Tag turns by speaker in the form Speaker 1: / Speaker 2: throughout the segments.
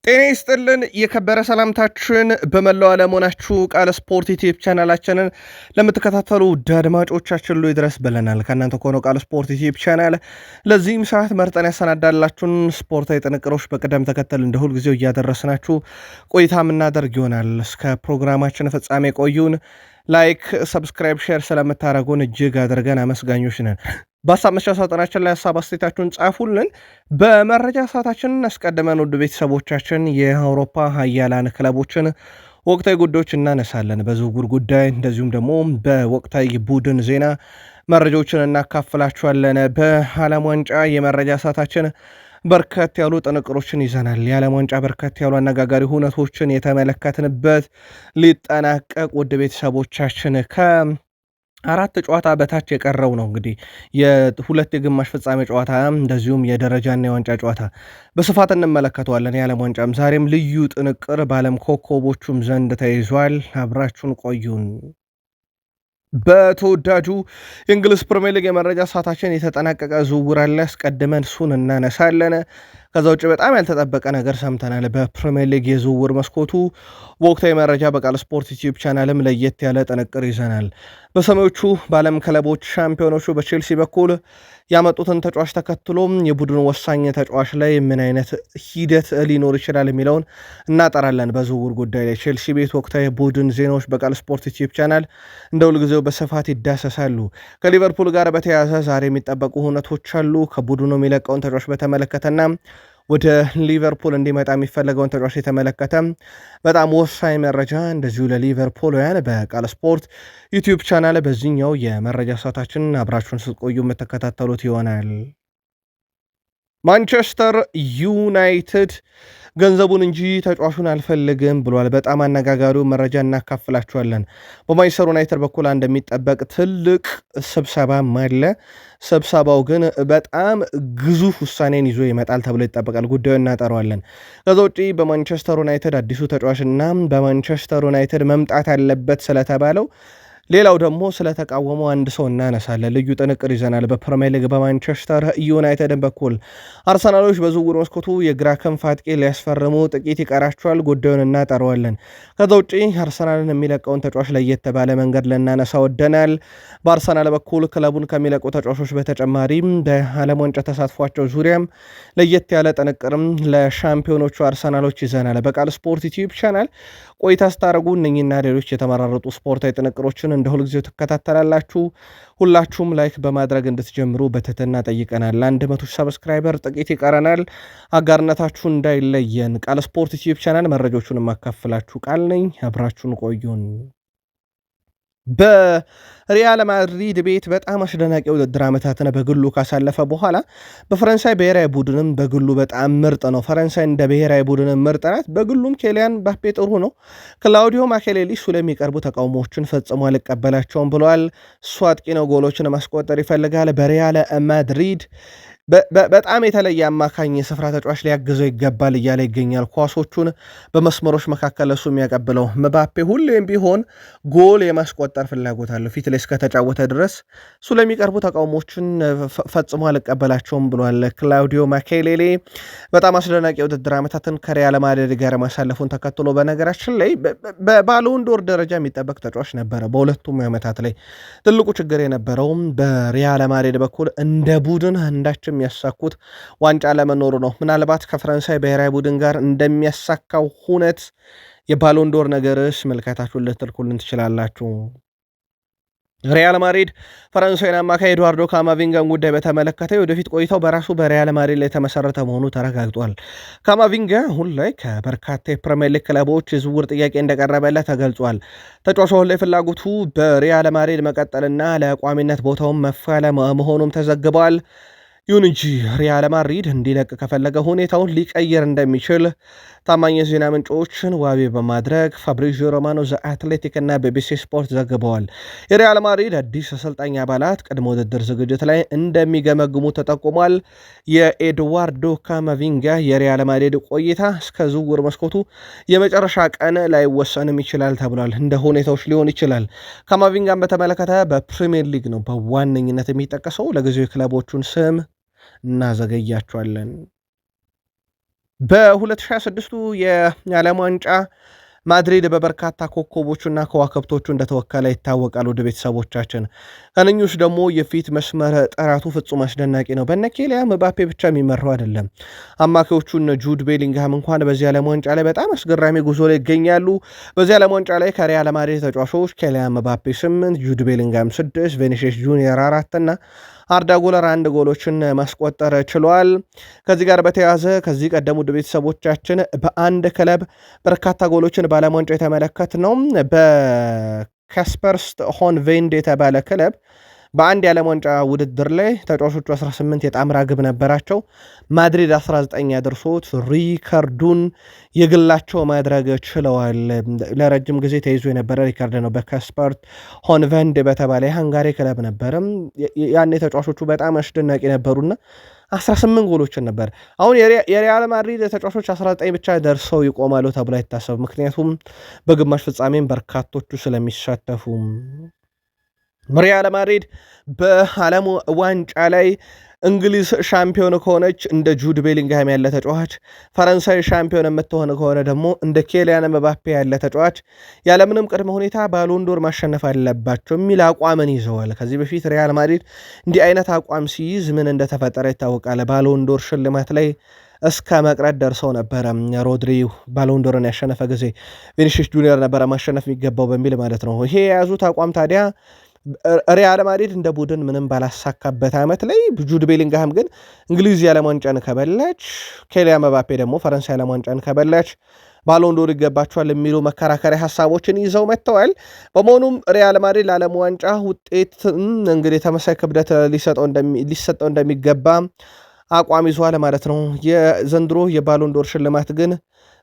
Speaker 1: ጤና ይስጥልን የከበረ ሰላምታችን በመላው ዓለም ሆናችሁ ቃል ስፖርት ዩቲዩብ ቻናላችንን ለምትከታተሉ ውድ አድማጮቻችን ሁሉ ይድረስ ብለናል። ከእናንተ ከሆነው ቃል ስፖርት ዩቲዩብ ቻናል ለዚህም ሰዓት መርጠን ያሰናዳላችሁን ስፖርታዊ ጥንቅሮች በቅደም ተከተል እንደ ሁልጊዜው እያደረስናችሁ ቆይታ የምናደርግ ይሆናል። እስከ ፕሮግራማችን ፍጻሜ ቆዩን። ላይክ፣ ሰብስክራይብ፣ ሼር ስለምታደረጉን እጅግ አድርገን አመስጋኞች ነን። በሀሳብ መስጫ ሳጥናችን ላይ ሀሳብ አስተያየታችሁን ጻፉልን። በመረጃ ሰዓታችን አስቀድመን ውድ ቤተሰቦቻችን የአውሮፓ ሀያላን ክለቦችን ወቅታዊ ጉዳዮች እናነሳለን። በዝውውር ጉዳይ እንደዚሁም ደግሞ በወቅታዊ ቡድን ዜና መረጃዎችን እናካፍላችኋለን። በዓለም ዋንጫ የመረጃ ሰዓታችን በርከት ያሉ ጥንቅሮችን ይዘናል። የዓለም ዋንጫ በርከት ያሉ አነጋጋሪ ሁነቶችን የተመለከትንበት ሊጠናቀቅ ውድ ቤተሰቦቻችን አራት ጨዋታ በታች የቀረው ነው። እንግዲህ የሁለት የግማሽ ፍጻሜ ጨዋታ እንደዚሁም የደረጃና የዋንጫ ጨዋታ በስፋት እንመለከተዋለን። የዓለም ዋንጫም ዛሬም ልዩ ጥንቅር በዓለም ኮከቦቹም ዘንድ ተይዟል። አብራችሁን ቆዩን። በተወዳጁ የእንግሊዝ ፕሪሚየር ሊግ የመረጃ ሰዓታችን የተጠናቀቀ ዝውውር አለ። አስቀድመን እሱን እናነሳለን። ከዛ ውጭ በጣም ያልተጠበቀ ነገር ሰምተናል። በፕሪሚየር ሊግ የዝውውር መስኮቱ በወቅታዊ መረጃ በቃል ስፖርት ዩቲዩብ ቻናልም ለየት ያለ ጥንቅር ይዘናል። በሰሜዎቹ በዓለም ክለቦች ሻምፒዮኖቹ በቼልሲ በኩል ያመጡትን ተጫዋች ተከትሎ የቡድኑ ወሳኝ ተጫዋች ላይ ምን አይነት ሂደት ሊኖር ይችላል የሚለውን እናጠራለን። በዝውውር ጉዳይ ላይ ቼልሲ ቤት ወቅታዊ ቡድን ዜናዎች በቃል ስፖርት ዩቲዩብ ቻናል እንደ ሁልጊዜው በስፋት ይዳሰሳሉ። ከሊቨርፑል ጋር በተያያዘ ዛሬ የሚጠበቁ ሁነቶች አሉ። ከቡድኑ የሚለቀውን ተጫዋች በተመለከተና ወደ ሊቨርፑል እንዲመጣ የሚፈለገውን ተጫዋች የተመለከተ በጣም ወሳኝ መረጃ እንደዚሁ ለሊቨርፑልውያን በቃል ስፖርት ዩቲዩብ ቻናል በዚህኛው የመረጃ ሰዓታችን አብራችሁን ስትቆዩ የምትከታተሉት ይሆናል። ማንቸስተር ዩናይትድ ገንዘቡን እንጂ ተጫዋቹን አልፈልግም ብሏል። በጣም አነጋጋሪው መረጃ እናካፍላችኋለን። በማንቸስተር ዩናይትድ በኩል እንደሚጠበቅ ትልቅ ስብሰባም አለ። ስብሰባው ግን በጣም ግዙፍ ውሳኔን ይዞ ይመጣል ተብሎ ይጠበቃል። ጉዳዩ እናጠረዋለን። ከዛ ውጪ በማንቸስተር ዩናይትድ አዲሱ ተጫዋችና በማንቸስተር ዩናይትድ መምጣት አለበት ስለተባለው ሌላው ደግሞ ስለተቃወመው አንድ ሰው እናነሳለን። ልዩ ጥንቅር ይዘናል። በፕሪሚየር ሊግ በማንቸስተር ዩናይትድን በኩል አርሰናሎች በዝውውር መስኮቱ የግራ ክንፍ አጥቂ ሊያስፈርሙ ጥቂት ይቀራቸዋል። ጉዳዩን እናጠረዋለን። ከዛ ውጪ አርሰናልን የሚለቀውን ተጫዋች ለየት ባለ መንገድ ልናነሳ ወደናል። በአርሰናል በኩል ክለቡን ከሚለቁ ተጫዋቾች በተጨማሪም በዓለም ዋንጫ ተሳትፏቸው ዙሪያም ለየት ያለ ጥንቅርም ለሻምፒዮኖቹ አርሰናሎች ይዘናል። በቃል ስፖርት ዩቲዩብ ቻናል ቆይታ ስታደርጉ እነኝና ሌሎች የተመራረጡ ስፖርታዊ ጥንቅሮችን እንደ ሁልጊዜው ትከታተላላችሁ። ሁላችሁም ላይክ በማድረግ እንድትጀምሩ በትህትና ጠይቀናል። 100 ሰብስክራይበር ጥቂት ይቀረናል። አጋርነታችሁ እንዳይለየን። ቃል ስፖርት ዩቲዩብ ቻናል መረጃዎቹን የማካፍላችሁ ቃል ነኝ። አብራችሁን ቆዩን። በሪያል ማድሪድ ቤት በጣም አስደናቂ ውድድር ዓመታትን በግሉ ካሳለፈ በኋላ በፈረንሳይ ብሔራዊ ቡድንም በግሉ በጣም ምርጥ ነው። ፈረንሳይ እንደ ብሔራዊ ቡድንም ምርጥ ናት። በግሉም ኬሊያን ምባፔ ጥሩ ነው። ክላውዲዮ ማኬሌሊ እሱ ለሚቀርቡ ተቃውሞዎችን ፈጽሞ አልቀበላቸውም ብለዋል። እሱ አጥቂ ነው፣ ጎሎችን ማስቆጠር ይፈልጋል። በሪያል ማድሪድ በጣም የተለየ አማካኝ የስፍራ ተጫዋች ሊያግዘው ይገባል እያለ ይገኛል። ኳሶቹን በመስመሮች መካከል እሱ የሚያቀብለው ምባፔ ሁሌም ቢሆን ጎል የማስቆጠር ፍላጎት አለው ፊት ላይ እስከተጫወተ ድረስ። እሱ ለሚቀርቡ ተቃውሞችን ፈጽሞ አልቀበላቸውም ብሏል ክላውዲዮ ማኬሌሌ። በጣም አስደናቂ የውድድር ዓመታትን ከሪያል ማድሪድ ጋር ማሳለፉን ተከትሎ በነገራችን ላይ በባሎን ዶር ደረጃ የሚጠበቅ ተጫዋች ነበረ። በሁለቱም ዓመታት ላይ ትልቁ ችግር የነበረውም በሪያል ማድሪድ በኩል እንደ ቡድን አንዳቸው የሚያሳኩት ዋንጫ ለመኖሩ ነው። ምናልባት ከፈረንሳይ ብሔራዊ ቡድን ጋር እንደሚያሳካው ሁነት የባሎንዶር ነገርስ መልካታችሁን ልትልኩልን ትችላላችሁ። ሪያል ማድሪድ ፈረንሳዊን አማካይ ኤድዋርዶ ካማቪንጋን ጉዳይ በተመለከተ ወደፊት ቆይታው በራሱ በሪያል ማድሪድ ላይ የተመሰረተ መሆኑ ተረጋግጧል። ካማቪንጋ አሁን ላይ ከበርካታ የፕሪሚየር ሊግ ክለቦች የዝውውር ጥያቄ እንደቀረበለት ተገልጿል። ተጫዋቹ አሁን ላይ ፍላጎቱ በሪያል ማድሪድ መቀጠልና ለቋሚነት ቦታውን መፋለም መሆኑም ተዘግቧል። ይሁን እንጂ ሪያል ማድሪድ እንዲለቅ ከፈለገ ሁኔታውን ሊቀየር እንደሚችል ታማኝ የዜና ምንጮችን ዋቢ በማድረግ ፋብሪዚዮ ሮማኖ ዘአትሌቲክ እና ቢቢሲ ስፖርት ዘግበዋል። የሪያል ማድሪድ አዲስ አሰልጣኝ አባላት ቅድመ ውድድር ዝግጅት ላይ እንደሚገመግሙ ተጠቁሟል። የኤድዋርዶ ካማቪንጋ የሪያል ማድሪድ ቆይታ እስከ ዝውውር መስኮቱ የመጨረሻ ቀን ላይወሰንም ይችላል ተብሏል። እንደ ሁኔታዎች ሊሆን ይችላል። ካማቪንጋን በተመለከተ በፕሪሚየር ሊግ ነው በዋነኝነት የሚጠቀሰው። ለጊዜው የክለቦቹን ስም እናዘገያቸዋለን። በ2026 የዓለም ዋንጫ ማድሪድ በበርካታ ኮከቦቹና ከዋክብቶቹ እንደተወከለ ይታወቃል። ወደ ቤተሰቦቻችን ከነኞች ደግሞ የፊት መስመር ጥራቱ ፍጹም አስደናቂ ነው። በነ ኬሊያን ምባፔ ብቻ የሚመራው አይደለም። አማካዮቹን ጁድ ቤሊንግሃም እንኳን በዚህ ዓለም ዋንጫ ላይ በጣም አስገራሚ ጉዞ ላይ ይገኛሉ። በዚህ ዓለም ዋንጫ ላይ ከሪያል ማድሪድ ተጫዋቾች ኬሊያን ምባፔ 8፣ ጁድ ቤሊንግሃም 6፣ ቬኒሲየስ ጁኒየር 4 እና አርዳ ጉለር 1 ጎሎችን ማስቆጠር ችሏል። ከዚህ ጋር በተያያዘ ከዚህ ቀደም ውድ ቤተሰቦቻችን በአንድ ክለብ በርካታ ጎሎችን በዓለም ዋንጫ የተመለከት ነው። በካስፐርስ ሆን ቬንድ የተባለ ክለብ በአንድ የዓለም ዋንጫ ውድድር ላይ ተጫዋቾቹ 18 የጣምራ ግብ ነበራቸው። ማድሪድ 19 ያደርሶት ሪከርዱን የግላቸው ማድረግ ችለዋል። ለረጅም ጊዜ ተይዞ የነበረ ሪከርድ ነው። በካስፐርት ሆንቨንድ በተባለ የሃንጋሪ ክለብ ነበረም። ያኔ ተጫዋቾቹ በጣም አስደናቂ ነበሩና 18 ጎሎችን ነበር። አሁን የሪያል ማድሪድ ተጫዋቾች 19 ብቻ ደርሰው ይቆማሉ ተብሎ አይታሰብ። ምክንያቱም በግማሽ ፍጻሜም በርካቶቹ ስለሚሳተፉ ሪያል ማድሪድ በዓለም ዋንጫ ላይ እንግሊዝ ሻምፒዮን ከሆነች እንደ ጁድ ቤሊንግሃም ያለ ተጫዋች፣ ፈረንሳይ ሻምፒዮን የምትሆን ከሆነ ደግሞ እንደ ኬሊያን ምባፔ ያለ ተጫዋች ያለምንም ቅድመ ሁኔታ ባሎንዶር ማሸነፍ አለባቸው የሚል አቋምን ይዘዋል። ከዚህ በፊት ሪያል ማድሪድ እንዲህ አይነት አቋም ሲይዝ ምን እንደተፈጠረ ይታወቃል። ባሎንዶር ሽልማት ላይ እስከ መቅረት ደርሰው ነበረ። ሮድሪ ባሎንዶርን ያሸነፈ ጊዜ ቪኒሲየስ ጁኒየር ነበረ ማሸነፍ የሚገባው በሚል ማለት ነው። ይሄ የያዙት አቋም ታዲያ ሪያል ማድሪድ እንደ ቡድን ምንም ባላሳካበት ዓመት ላይ ጁድ ቤሊንግሃም ግን እንግሊዝ የዓለም ዋንጫን ከበላች፣ ኬሊያን ምባፔ ደግሞ ፈረንሳይ የዓለም ዋንጫን ከበላች ባሎንዶር ይገባቸዋል የሚሉ መከራከሪያ ሀሳቦችን ይዘው መጥተዋል። በመሆኑም ሪያል ማድሪድ ለዓለም ዋንጫ ውጤት እንግዲህ ተመሳሳይ ክብደት ሊሰጠው እንደሚገባ አቋም ይዟል ማለት ነው። የዘንድሮ የባሎንዶር ሽልማት ግን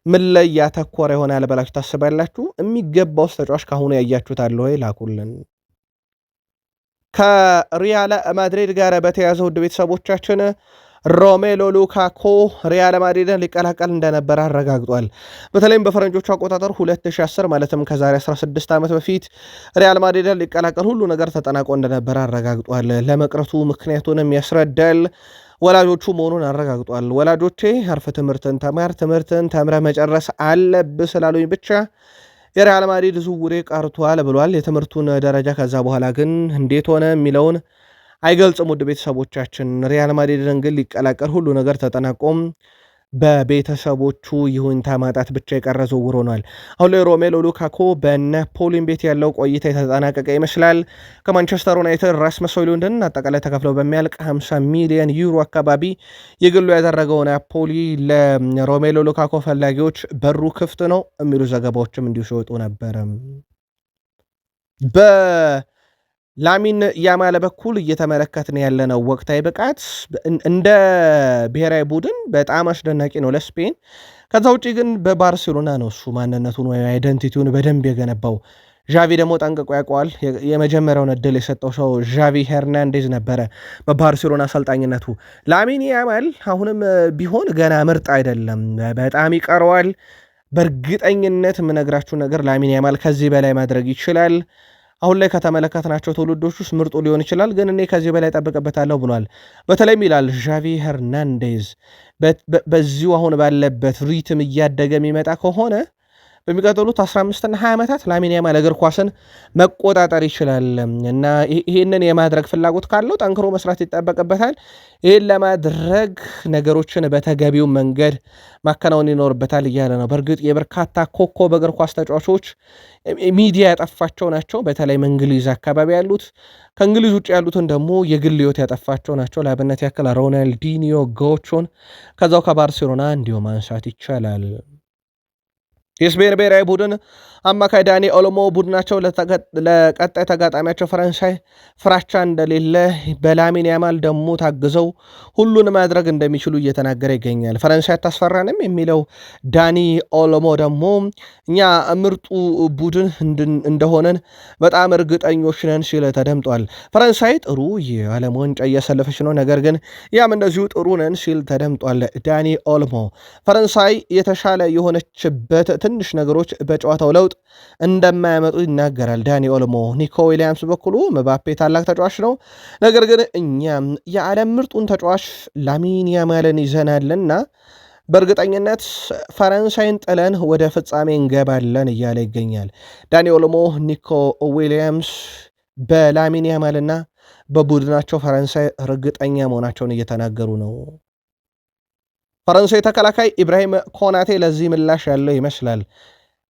Speaker 1: ምን ላይ ያተኮረ ይሆናል ብላችሁ ታስባላችሁ? የሚገባውስ ተጫዋች ካሁኑ ያያችሁት አለ ወይ? ላኩልን። ከሪያል ማድሪድ ጋር በተያያዘ ውድ ቤተሰቦቻችን ሮሜሎ ሉካኮ ሪያል ማድሪድን ሊቀላቀል እንደነበረ አረጋግጧል። በተለይም በፈረንጆቹ አቆጣጠር 2010 ማለትም ከዛሬ 16 ዓመት በፊት ሪያል ማድሪድን ሊቀላቀል ሁሉ ነገር ተጠናቆ እንደነበረ አረጋግጧል። ለመቅረቱ ምክንያቱንም ያስረዳል። ወላጆቹ መሆኑን አረጋግጧል። ወላጆቼ አርፈ ትምህርትን ተምረ መጨረስ አለብህ ስላሉኝ ብቻ የሪያል ማድሪድ ዝውውሬ ቀርቷል ብሏል። የትምህርቱን ደረጃ ከዛ በኋላ ግን እንዴት ሆነ የሚለውን አይገልጽም። ውድ ቤተሰቦቻችን ሪያል ማድሪድን ግን ሊቀላቀል ሁሉ ነገር ተጠናቆም በቤተሰቦቹ ይሁንታ ማጣት ብቻ የቀረ ዝውውር ሆኗል። አሁን ላይ ሮሜሎ ሉካኮ በናፖሊን ቤት ያለው ቆይታ የተጠናቀቀ ይመስላል። ከማንቸስተር ዩናይትድ ራስመስ ሆይሉንድን አጠቃላይ ተከፍለው በሚያልቅ 50 ሚሊዮን ዩሮ አካባቢ የግሉ ያደረገው ናፖሊ ለሮሜሎ ሉካኮ ፈላጊዎች በሩ ክፍት ነው የሚሉ ዘገባዎችም እንዲሁ ሲወጡ ነበረ። ላሚን ያማል በኩል እየተመለከትን ያለነው ወቅታዊ ብቃት እንደ ብሔራዊ ቡድን በጣም አስደናቂ ነው ለስፔን። ከዛ ውጭ ግን በባርሴሎና ነው እሱ ማንነቱን ወይ አይደንቲቲውን በደንብ የገነባው። ዣቪ ደግሞ ጠንቅቆ ያውቀዋል። የመጀመሪያውን እድል የሰጠው ሰው ዣቪ ሄርናንዴዝ ነበረ በባርሴሎና አሰልጣኝነቱ። ላሚን ያማል አሁንም ቢሆን ገና ምርጥ አይደለም፣ በጣም ይቀረዋል። በእርግጠኝነት የምነግራችሁ ነገር ላሚን ያማል ከዚህ በላይ ማድረግ ይችላል። አሁን ላይ ከተመለከትናቸው ትውልዶች ውስጥ ምርጡ ሊሆን ይችላል፣ ግን እኔ ከዚህ በላይ ጠብቅበታለሁ ብሏል። በተለይም ይላል ዣቪ ሄርናንዴዝ በዚሁ አሁን ባለበት ሪትም እያደገ የሚመጣ ከሆነ በሚቀጥሉት 15ና 20 ዓመታት ላሚን ያማል እግር ኳስን መቆጣጠር ይችላል እና ይህንን የማድረግ ፍላጎት ካለው ጠንክሮ መስራት ይጠበቅበታል። ይህን ለማድረግ ነገሮችን በተገቢው መንገድ ማከናወን ይኖርበታል እያለ ነው። በእርግጥ የበርካታ ኮከብ እግር ኳስ ተጫዋቾች ሚዲያ ያጠፋቸው ናቸው። በተለይም እንግሊዝ አካባቢ ያሉት፣ ከእንግሊዝ ውጭ ያሉትን ደግሞ የግል ሕይወት ያጠፋቸው ናቸው። ለአብነት ያክል ሮናልዲኒዮ ጎቾን ከዛው ከባርሴሎና እንዲሁ ማንሳት ይቻላል። የስፔን ብሔራዊ ቡድን አማካይ ዳኒ ኦልሞ ቡድናቸው ለቀጣይ ተጋጣሚያቸው ፈረንሳይ ፍራቻ እንደሌለ በላሚን ያማል ደግሞ ታግዘው ሁሉን ማድረግ እንደሚችሉ እየተናገረ ይገኛል። ፈረንሳይ አታስፈራንም የሚለው ዳኒ ኦልሞ ደግሞ እኛ ምርጡ ቡድን እንደሆነን በጣም እርግጠኞች ነን ሲል ተደምጧል። ፈረንሳይ ጥሩ የዓለም ዋንጫ እያሰለፈች ነው፣ ነገር ግን ያም እንደዚሁ ጥሩ ነን ሲል ተደምጧል። ዳኒ ኦልሞ ፈረንሳይ የተሻለ የሆነችበት ትንሽ ነገሮች በጨዋታው ለውጥ እንደማያመጡ ይናገራል ዳኒ ኦልሞ። ኒኮ ዊሊያምስ በኩሉ ምባፔ ታላቅ ተጫዋች ነው፣ ነገር ግን እኛም የዓለም ምርጡን ተጫዋች ላሚን ያማልን ይዘናልና በእርግጠኝነት ፈረንሳይን ጥለን ወደ ፍጻሜ እንገባለን እያለ ይገኛል። ዳኒ ኦልሞ፣ ኒኮ ዊሊያምስ በላሚን ያማልና በቡድናቸው ፈረንሳይ እርግጠኛ መሆናቸውን እየተናገሩ ነው። ፈረንሳይ ተከላካይ ኢብራሂም ኮናቴ ለዚህ ምላሽ ያለው ይመስላል።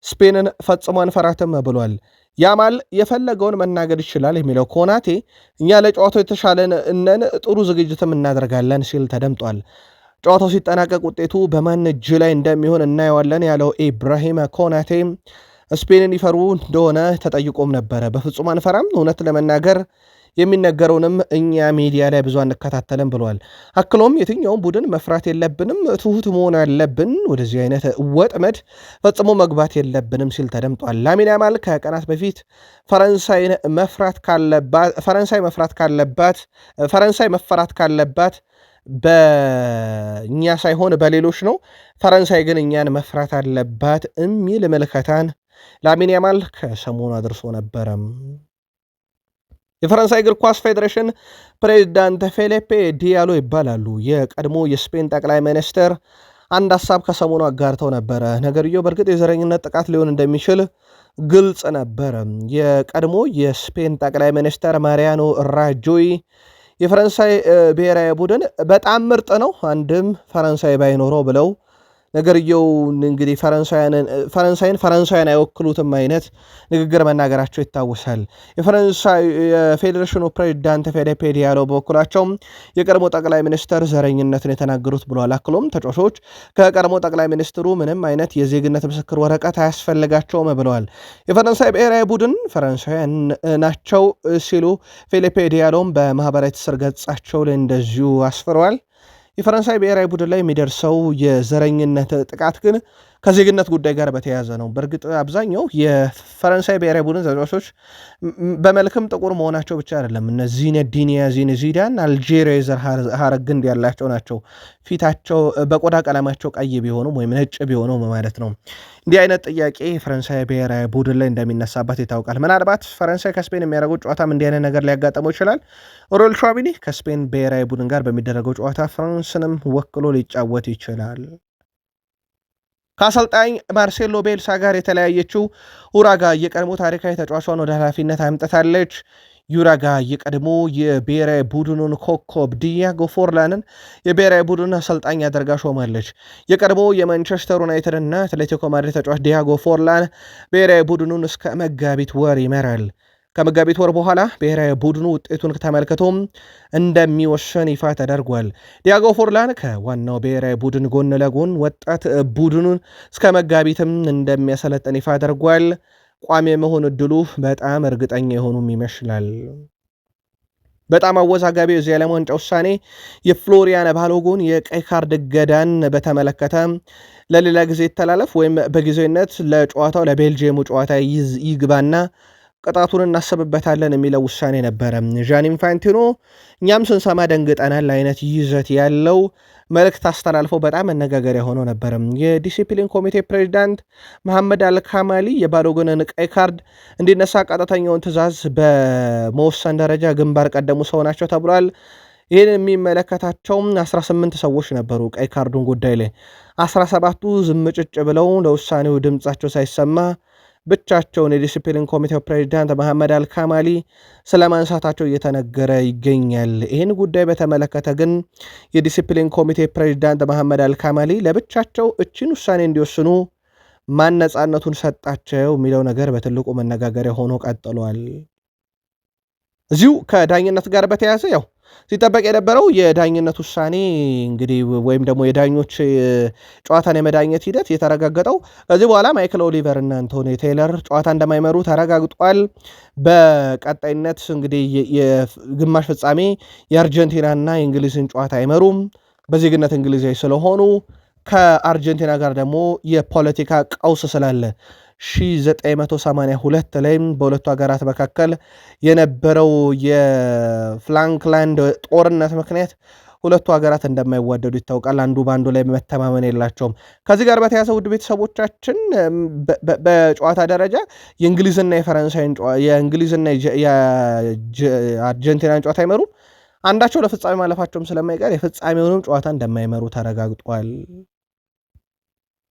Speaker 1: ስፔንን ፈጽሞ አንፈራትም ብሏል። ያማል የፈለገውን መናገር ይችላል የሚለው ኮናቴ እኛ ለጨዋታው የተሻለን እነን ጥሩ ዝግጅትም እናደርጋለን ሲል ተደምጧል። ጨዋታው ሲጠናቀቅ ውጤቱ በማን እጅ ላይ እንደሚሆን እናየዋለን ያለው ኢብራሂም ኮናቴ ስፔንን ይፈሩ እንደሆነ ተጠይቆም ነበረ። በፍጹም አንፈራም፣ እውነት ለመናገር የሚነገረውንም እኛ ሚዲያ ላይ ብዙ አንከታተልም ብሏል። አክሎም የትኛውም ቡድን መፍራት የለብንም፣ ትሁት መሆን አለብን፣ ወደዚህ አይነት ወጥመድ ፈጽሞ መግባት የለብንም ሲል ተደምጧል። ላሚን ያማል ከቀናት በፊት ፈረንሳይ መፍራት ካለባት በእኛ ሳይሆን በሌሎች ነው፣ ፈረንሳይ ግን እኛን መፍራት አለባት የሚል ምልከታን ላሚን ያማል ከሰሞኑ አድርሶ ነበረም። የፈረንሳይ እግር ኳስ ፌዴሬሽን ፕሬዚዳንት ፌሊፔ ዲያሎ ይባላሉ። የቀድሞ የስፔን ጠቅላይ ሚኒስትር አንድ ሀሳብ ከሰሞኑ አጋርተው ነበረ። ነገርየው በእርግጥ የዘረኝነት ጥቃት ሊሆን እንደሚችል ግልጽ ነበረ። የቀድሞ የስፔን ጠቅላይ ሚኒስትር ማሪያኖ ራጆይ የፈረንሳይ ብሔራዊ ቡድን በጣም ምርጥ ነው አንድም ፈረንሳይ ባይኖረው ብለው ነገርየው እንግዲህ ፈረንሳይን አይወክሉትም አይነት ንግግር መናገራቸው ይታወሳል። የፈረንሳይ የፌዴሬሽኑ ፕሬዚዳንት ፌሊፔ ዲያሎ በበኩላቸው የቀድሞ ጠቅላይ ሚኒስትር ዘረኝነትን የተናገሩት ብለዋል። አክሎም ተጫዋቾች ከቀድሞ ጠቅላይ ሚኒስትሩ ምንም አይነት የዜግነት ምስክር ወረቀት አያስፈልጋቸውም ብለዋል። የፈረንሳይ ብሔራዊ ቡድን ፈረንሳውያን ናቸው ሲሉ ፌሊፔ ዲያሎም በማህበራዊ ትስስር ገጻቸው ላይ እንደዚሁ አስፍረዋል። የፈረንሳይ ብሔራዊ ቡድን ላይ የሚደርሰው የዘረኝነት ጥቃት ግን ከዜግነት ጉዳይ ጋር በተያያዘ ነው። በእርግጥ አብዛኛው የፈረንሳይ ብሔራዊ ቡድን ተጫዋቾች በመልክም ጥቁር መሆናቸው ብቻ አይደለም። እነ ዚነዲን ዚዳን አልጄሪያ የዘር ሐረግ ግንድ ያላቸው ናቸው። ፊታቸው በቆዳ ቀለማቸው ቀይ ቢሆኑም ወይም ነጭ ቢሆኑም ማለት ነው። እንዲህ አይነት ጥያቄ ፈረንሳይ ብሔራዊ ቡድን ላይ እንደሚነሳበት ይታወቃል። ምናልባት ፈረንሳይ ከስፔን የሚያደርጉት ጨዋታም እንዲህ አይነት ነገር ሊያጋጥመው ይችላል። ኦሬል ሹዋሜኒ ከስፔን ብሔራዊ ቡድን ጋር በሚደረገው ጨዋታ ፍራንስንም ወክሎ ሊጫወት ይችላል። ከአሰልጣኝ ማርሴሎ ቤልሳ ጋር የተለያየችው ኡራጋ የቀድሞ ታሪካዊ ተጫዋቿን ወደ ኃላፊነት አምጥታለች። ዩራጋ የቀድሞ የብሔራዊ ቡድኑን ኮከብ ዲያጎ ፎርላንን የብሔራዊ ቡድን አሰልጣኝ አድርጋ ሾማለች። የቀድሞ የማንቸስተር ዩናይትድ እና አትሌቲኮ ማድሪድ ተጫዋች ዲያጎ ፎርላን ብሔራዊ ቡድኑን እስከ መጋቢት ወር ይመራል። ከመጋቢት ወር በኋላ ብሔራዊ ቡድኑ ውጤቱን ተመልክቶም እንደሚወሰን ይፋ ተደርጓል። ዲያጎ ፎርላን ከዋናው ብሔራዊ ቡድን ጎን ለጎን ወጣት ቡድኑን እስከ መጋቢትም እንደሚያሰለጥን ይፋ አድርጓል። ቋሚ የመሆን እድሉ በጣም እርግጠኛ የሆኑም ይመስላል። በጣም አወዛጋቢ የዚህ ዓለም ዋንጫ ውሳኔ የፍሎሪያን ባሎጉን የቀይ ካርድ እገዳን በተመለከተ ለሌላ ጊዜ ይተላለፍ ወይም በጊዜነት ለጨዋታው ለቤልጅየሙ ጨዋታ ይግባና ቅጣቱን እናስብበታለን የሚለው ውሳኔ ነበረ። ዣን ኢንፋንቲኖ እኛም ስንሰማ ደንግጠናል አይነት ይዘት ያለው መልእክት አስተላልፈው በጣም መነጋገሪያ ሆኖ ነበረ። የዲሲፕሊን ኮሚቴ ፕሬዚዳንት መሐመድ አልካማሊ የባሎጉንን ቀይ ካርድ እንዲነሳ ቀጥተኛውን ትዕዛዝ በመወሰን ደረጃ ግንባር ቀደሙ ሰው ናቸው ተብሏል። ይህን የሚመለከታቸውም 18 ሰዎች ነበሩ። ቀይ ካርዱን ጉዳይ ላይ 17ቱ ዝምጭጭ ብለው ለውሳኔው ድምፃቸው ሳይሰማ ብቻቸውን የዲሲፕሊን ኮሚቴው ፕሬዚዳንት መሐመድ አልካማሊ ስለማንሳታቸው እየተነገረ ይገኛል። ይህን ጉዳይ በተመለከተ ግን የዲሲፕሊን ኮሚቴ ፕሬዚዳንት መሐመድ አልካማሊ ለብቻቸው እችን ውሳኔ እንዲወስኑ ማን ነፃነቱን ሰጣቸው የሚለው ነገር በትልቁ መነጋገሪያ ሆኖ ቀጥሏል። እዚሁ ከዳኝነት ጋር በተያያዘ ያው ሲጠበቅ የነበረው የዳኝነት ውሳኔ እንግዲህ ወይም ደግሞ የዳኞች ጨዋታን የመዳኘት ሂደት የተረጋገጠው ከዚህ በኋላ ማይክል ኦሊቨር እና አንቶኒ ቴይለር ጨዋታ እንደማይመሩ ተረጋግጧል። በቀጣይነት እንግዲህ የግማሽ ፍጻሜ የአርጀንቲናና የእንግሊዝን ጨዋታ አይመሩም። በዜግነት እንግሊዛዊ ስለሆኑ ከአርጀንቲና ጋር ደግሞ የፖለቲካ ቀውስ ስላለ 1982 ላይም በሁለቱ ሀገራት መካከል የነበረው የፍላንክላንድ ጦርነት ምክንያት ሁለቱ ሀገራት እንደማይዋደዱ ይታወቃል። አንዱ በአንዱ ላይ መተማመን የላቸውም። ከዚህ ጋር በተያያዘ ውድ ቤተሰቦቻችን በጨዋታ ደረጃ የእንግሊዝና የአርጀንቲናን ጨዋታ አይመሩም። አንዳቸው ለፍጻሜ ማለፋቸውም ስለማይቀር የፍጻሜውንም ጨዋታ እንደማይመሩ ተረጋግጧል።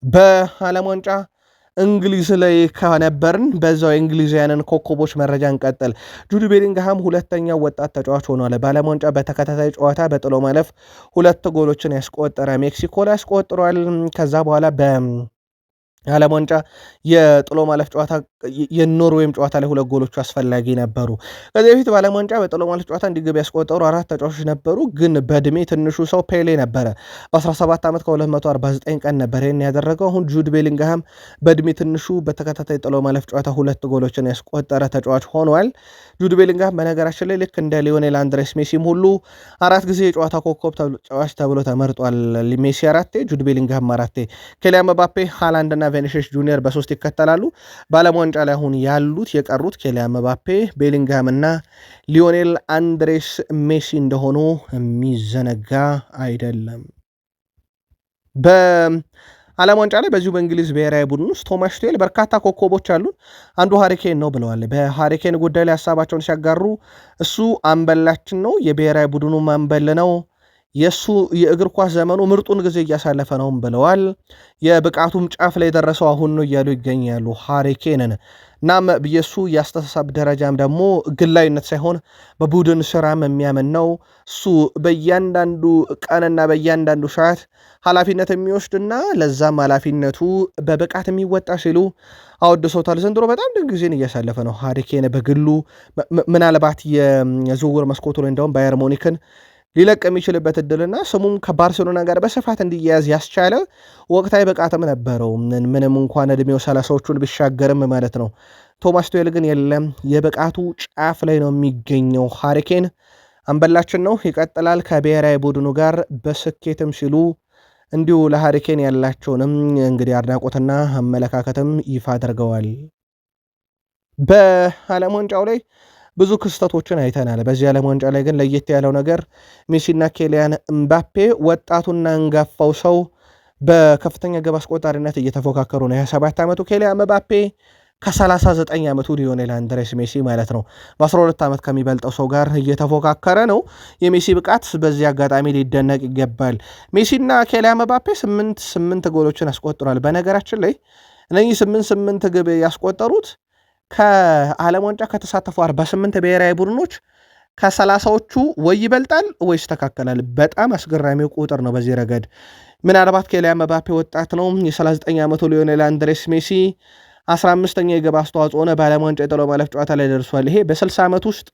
Speaker 1: በዓለም ዋንጫ እንግሊዝ ላይ ከነበርን በዛው የእንግሊዛውያንን ኮከቦች መረጃ እንቀጥል። ጁድ ቤሊንግሃም ሁለተኛው ወጣት ተጫዋች ሆኗል። በዓለም ዋንጫ በተከታታይ ጨዋታ በጥሎ ማለፍ 2 ጎሎችን ያስቆጠረ ሜክሲኮ ላይ ያስቆጥሯል። ከዛ በኋላ ዓለም ዋንጫ የጥሎ ማለፍ ጨዋታ የኖርዌይም ጨዋታ ላይ 2 ጎሎቹ አስፈላጊ ነበሩ። ከዚህ በፊት በዓለም ዋንጫ በጥሎ ማለፍ ጨዋታ እንዲገብ ያስቆጠሩ 4 ተጫዋቾች ነበሩ፣ ግን በእድሜ ትንሹ ሰው ፔሌ ነበረ። በ17 ዓመት ከ249 ቀን ነበር ይህን ያደረገው። አሁን ጁድ ቤሊንግሃም በእድሜ ትንሹ በተከታታይ ጥሎ ማለፍ ጨዋታ 2 ጎሎችን ያስቆጠረ ተጫዋች ሆኗል። ጁድ ቤሊንግሃም በነገራችን ላይ ልክ እንደ ሊዮኔል አንድሬስ ሜሲም ሁሉ 4 ጊዜ የጨዋታ ኮከብ ተጫዋች ተብሎ ተመርጧል። ሜሲ 4፣ ጁድ ቤሊንግሃም 4። ኬሊያን ምባፔ፣ ሃላንድ እና ቬኒሽስ ጁኒየር በ3 ይከተላሉ። በዓለም ዋንጫ ላይ አሁን ያሉት የቀሩት ኬሊያን ምባፔ፣ ቤሊንግሃም እና ሊዮኔል አንድሬስ ሜሲ እንደሆኑ የሚዘነጋ አይደለም። በዓለም ዋንጫ ላይ በዚሁ በእንግሊዝ ብሔራዊ ቡድን ውስጥ ቶማስ ቱዌል በርካታ ኮከቦች አሉ፣ አንዱ ሃሪኬን ነው ብለዋል። በሃሪኬን ጉዳይ ላይ ሀሳባቸውን ሲያጋሩ እሱ አምበላችን ነው፣ የብሔራዊ ቡድኑ አምበል ነው፣ የእሱ የእግር ኳስ ዘመኑ ምርጡን ጊዜ እያሳለፈ ነውም ብለዋል። የብቃቱም ጫፍ ላይ የደረሰው አሁን ነው እያሉ ይገኛሉ ሃሪኬንን። እናም የእሱ የአስተሳሰብ ደረጃም ደግሞ ግላዊነት ሳይሆን በቡድን ስራም የሚያምን ነው። እሱ በእያንዳንዱ ቀንና በእያንዳንዱ ሰዓት ኃላፊነት የሚወስድና ለዛም ኃላፊነቱ በብቃት የሚወጣ ሲሉ አወድሰውታል። ዘንድሮ በጣም ድንቅ ጊዜን እያሳለፈ ነው ሃሪኬን በግሉ። ምናልባት የዝውውር መስኮቱ ላይ እንደውም ባየር ሙኒክን ሊለቅ የሚችልበት እድልና ስሙም ከባርሴሎና ጋር በስፋት እንዲያያዝ ያስቻለ ወቅታዊ ብቃትም ነበረው፣ ምንም እንኳን እድሜው 30ዎቹን ቢሻገርም ማለት ነው። ቶማስ ቱዌል ግን የለም፣ የብቃቱ ጫፍ ላይ ነው የሚገኘው። ሃሪኬን አምበላችን ነው፣ ይቀጥላል ከብሔራዊ ቡድኑ ጋር በስኬትም ሲሉ እንዲሁ ለሃሪኬን ያላቸውንም እንግዲህ አድናቆትና አመለካከትም ይፋ አድርገዋል። በዓለም ዋንጫው ላይ ብዙ ክስተቶችን አይተናል። በዚህ ዓለም ዋንጫ ላይ ግን ለየት ያለው ነገር ሜሲና ኬሊያን እምባፔ ወጣቱና እንጋፋው ሰው በከፍተኛ ግብ አስቆጣሪነት እየተፎካከሩ ነው። የ27 ዓመቱ ኬሊያን እምባፔ ከ39 ዓመቱ ሊዮኔል አንድሬስ ሜሲ ማለት ነው በ12 ዓመት ከሚበልጠው ሰው ጋር እየተፎካከረ ነው። የሜሲ ብቃት በዚህ አጋጣሚ ሊደነቅ ይገባል። ሜሲና ኬሊያን እምባፔ 8 ጎሎችን አስቆጥሯል። በነገራችን ላይ እነዚህ 8 ግብ ያስቆጠሩት ከዓለም ዋንጫ ከተሳተፉ 48 ብሔራዊ ቡድኖች ከ30ዎቹ ወይ ይበልጣል ወይ ይስተካከላል። በጣም አስገራሚው ቁጥር ነው በዚህ ረገድ። ምናልባት ኬሊያን ምባፔ ወጣት ነው። የ39 ዓመቱ ሊዮኔል አንድሬስ ሜሲ 15ኛ የግብ አስተዋጽኦ ሆነ በዓለም ዋንጫ የጥሎ ማለፍ ጨዋታ ላይ ደርሷል። ይሄ በ60 ዓመት ውስጥ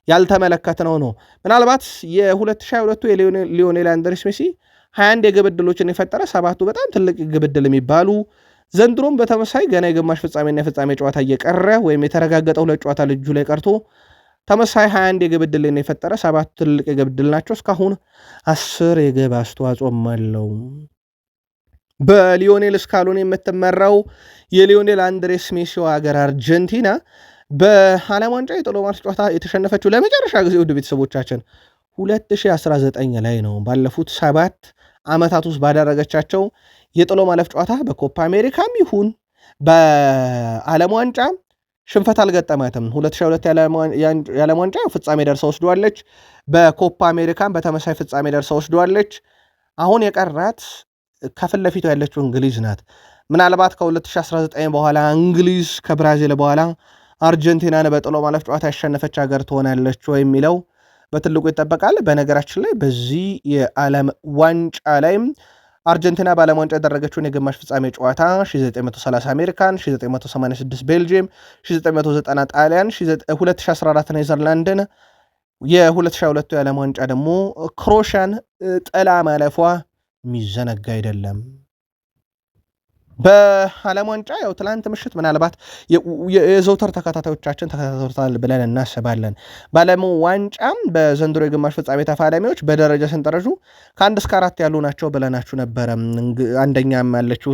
Speaker 1: ያልተመለከትነው ነው። ምናልባት የ2022 የሊዮኔል አንድሬስ ሜሲ 21 የግብ ዕድሎችን የፈጠረ 7ቱ በጣም ትልቅ የግብ ዕድል የሚባሉ፣ ዘንድሮም በተመሳይ ገና የግማሽ ፍጻሜና የፍጻሜ ጨዋታ እየቀረ ወይም የተረጋገጠ 2 ጨዋታ ልጁ ላይ ቀርቶ ተመሳይ 21 የግብ ዕድል የፈጠረ 7 ትልቅ የግብ ዕድል ናቸው። እስካሁን 10 የግብ አስተዋጽኦም አለው። በሊዮኔል ስካሎኒ የምትመራው የሊዮኔል አንድሬስ ሜሲው ሀገር አርጀንቲና በዓለም ዋንጫ የጥሎ ማለፍ ጨዋታ የተሸነፈችው ለመጨረሻ ጊዜ ውድ ቤተሰቦቻችን 2019 ላይ ነው። ባለፉት 7 ዓመታት ውስጥ ባደረገቻቸው የጥሎ ማለፍ ጨዋታ በኮፓ አሜሪካም ይሁን በዓለም ዋንጫ ሽንፈት አልገጠማትም። 2022 የዓለም ዋንጫ ፍጻሜ ደርሳ ወስደዋለች። በኮፓ አሜሪካን በተመሳይ ፍጻሜ ደርሳ ወስደዋለች። አሁን የቀራት ከፊት ለፊቱ ያለችው እንግሊዝ ናት። ምናልባት ከ2019 በኋላ እንግሊዝ ከብራዚል በኋላ አርጀንቲናን በጥሎ ማለፍ ጨዋታ ያሸነፈች ሀገር ትሆናለች ወይ የሚለው በትልቁ ይጠበቃል። በነገራችን ላይ በዚህ የዓለም ዋንጫ ላይም አርጀንቲና በዓለም ዋንጫ ያደረገችውን የግማሽ ፍጻሜ ጨዋታ 1930 አሜሪካን፣ 1986 ቤልጅየም፣ 1990 ጣሊያን፣ 2014 ኔዘርላንድን፣ የ2022 የዓለም ዋንጫ ደግሞ ክሮሻን ጥላ ማለፏ የሚዘነጋ አይደለም። በዓለም ዋንጫ ያው ትላንት ምሽት ምናልባት የዘውተር ተከታታዮቻችን ተከታተሉታል ብለን እናስባለን። በዓለም ዋንጫም በዘንድሮ የግማሽ ፍጻሜ ተፋላሚዎች በደረጃ ሰንጠረዡ ከ1 እስከ 4 ያሉ ናቸው ብለናችሁ ነበረ። አንደኛም ያለችው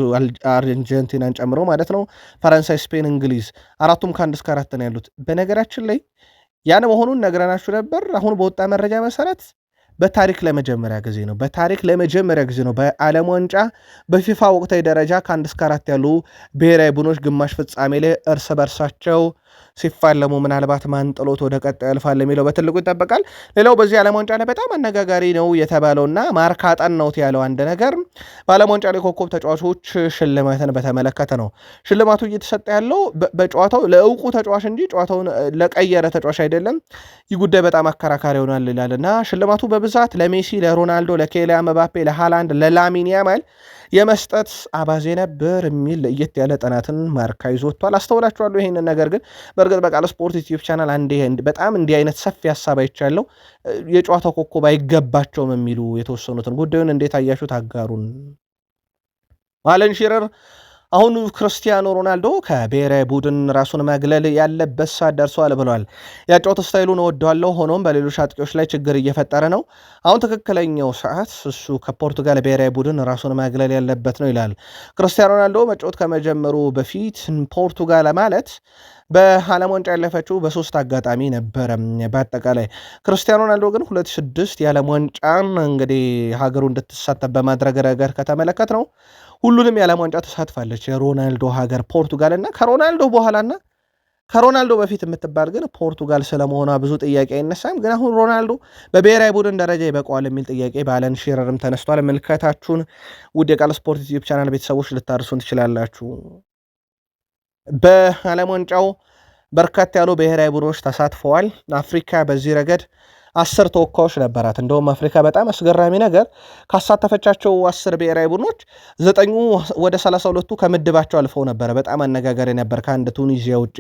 Speaker 1: አርጀንቲናን ጨምሮ ማለት ነው። ፈረንሳይ፣ ስፔን፣ እንግሊዝ አራቱም ከ1 እስከ 4 ነው ያሉት። በነገራችን ላይ ያን መሆኑን ነግረናችሁ ነበር። አሁን በወጣ መረጃ መሰረት በታሪክ ለመጀመሪያ ጊዜ ነው በዓለም ዋንጫ በፊፋ ወቅታዊ ደረጃ ከ1 እስከ 4 ያሉ ብሔራዊ ቡድኖች ግማሽ ፍጻሜ ላይ እርስ በርሳቸው ሲፋለሙ ምናልባት ማን ጥሎት ወደ ቀጣዩ ያልፋል የሚለው በትልቁ ይጠበቃል። ሌላው በዚህ ዓለም ዋንጫ ላይ በጣም አነጋጋሪ ነው የተባለውና ማርክ አጠናውት ያለው አንድ ነገር በዓለም ዋንጫ ላይ ኮከብ ተጫዋቾች ሽልማትን በተመለከተ ነው። ሽልማቱ እየተሰጠ ያለው በጨዋታው ለእውቁ ተጫዋች እንጂ ጨዋታውን ለቀየረ ተጫዋች አይደለም። ይህ ጉዳይ በጣም አከራካሪ ይሆናል ይላል እና ሽልማቱ በብዛት ለሜሲ፣ ለሮናልዶ፣ ለኬሊያን መባፔ፣ ለሃላንድ፣ ለላሚን ያማል የመስጠት አባዜ ነበር የሚል ለየት ያለ ጥናትን ማርካ ይዞ ወጥቷል። አስተውላችኋለሁ ይሄንን ነገር ግን በእርግጥ በቃል ስፖርት ዩቲዩብ ቻናል በጣም እንዲህ አይነት ሰፊ ሀሳብ አይቻለሁ። የጨዋታው ኮከብ አይገባቸውም የሚሉ የተወሰኑትን ጉዳዩን እንዴት አያችሁት? አጋሩን። አለን ሺረር አሁን ክርስቲያኖ ሮናልዶ ከብሔራዊ ቡድን ራሱን መግለል ያለበት ሰዓት ደርሷል ብሏል። የጨዋታ ስታይሉን እወደዋለሁ፣ ሆኖም በሌሎች አጥቂዎች ላይ ችግር እየፈጠረ ነው። አሁን ትክክለኛው ሰዓት እሱ ከፖርቱጋል ብሔራዊ ቡድን ራሱን መግለል ያለበት ነው ይላል። ክርስቲያኖ ሮናልዶ መጫወት ከመጀመሩ በፊት ፖርቱጋል ማለት በዓለም ዋንጫ ያለፈችው በሶስት አጋጣሚ ነበረ። በአጠቃላይ ክርስቲያኖ ሮናልዶ ግን 2006 የዓለም ዋንጫን እንግዲህ ሀገሩ እንድትሳተፍ በማድረግ ረገድ ከተመለከት ነው ሁሉንም የዓለም ዋንጫ ተሳትፋለች የሮናልዶ ሀገር ፖርቱጋል እና ከሮናልዶ በኋላና ከሮናልዶ በፊት የምትባል ግን ፖርቱጋል ስለመሆኗ ብዙ ጥያቄ አይነሳም። ግን አሁን ሮናልዶ በብሔራዊ ቡድን ደረጃ ይበቃዋል የሚል ጥያቄ በአለን ሺረርም ተነስቷል። ምልከታችሁን ውድ የቃል ስፖርት ዩቲዩብ ቻናል ቤተሰቦች ልታርሱን ትችላላችሁ። በዓለም ዋንጫው በርካታ ያሉ ብሔራዊ ቡድኖች ተሳትፈዋል። አፍሪካ በዚህ ረገድ 10 ተወካዮች ነበራት። እንደውም አፍሪካ በጣም አስገራሚ ነገር ካሳተፈቻቸው 10 ብሔራዊ ቡድኖች 9ኙ ወደ 32ቱ ከምድባቸው አልፈው ነበረ። በጣም አነጋጋሪ ነበር ከአንድ ቱኒዚያ ውጪ።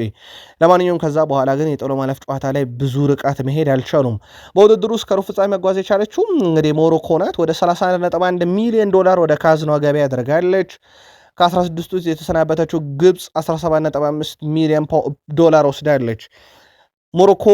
Speaker 1: ለማንኛውም ከዛ በኋላ ግን የጥሎ ማለፍ ጨዋታ ላይ ብዙ ርቀት መሄድ አልቻሉም። በውድድሩ ውስጥ ከሩብ ፍጻሜ መጓዝ የቻለችው እንግዲህ ሞሮኮ ናት። ወደ 31.1 ሚሊዮን ዶላር ወደ ካዝኗ ገበያ አድርጋለች። ከ16 ውስጥ የተሰናበተችው ግብፅ 17.5 ሚሊዮን ዶላር ወስዳለች። ሞሮኮ፣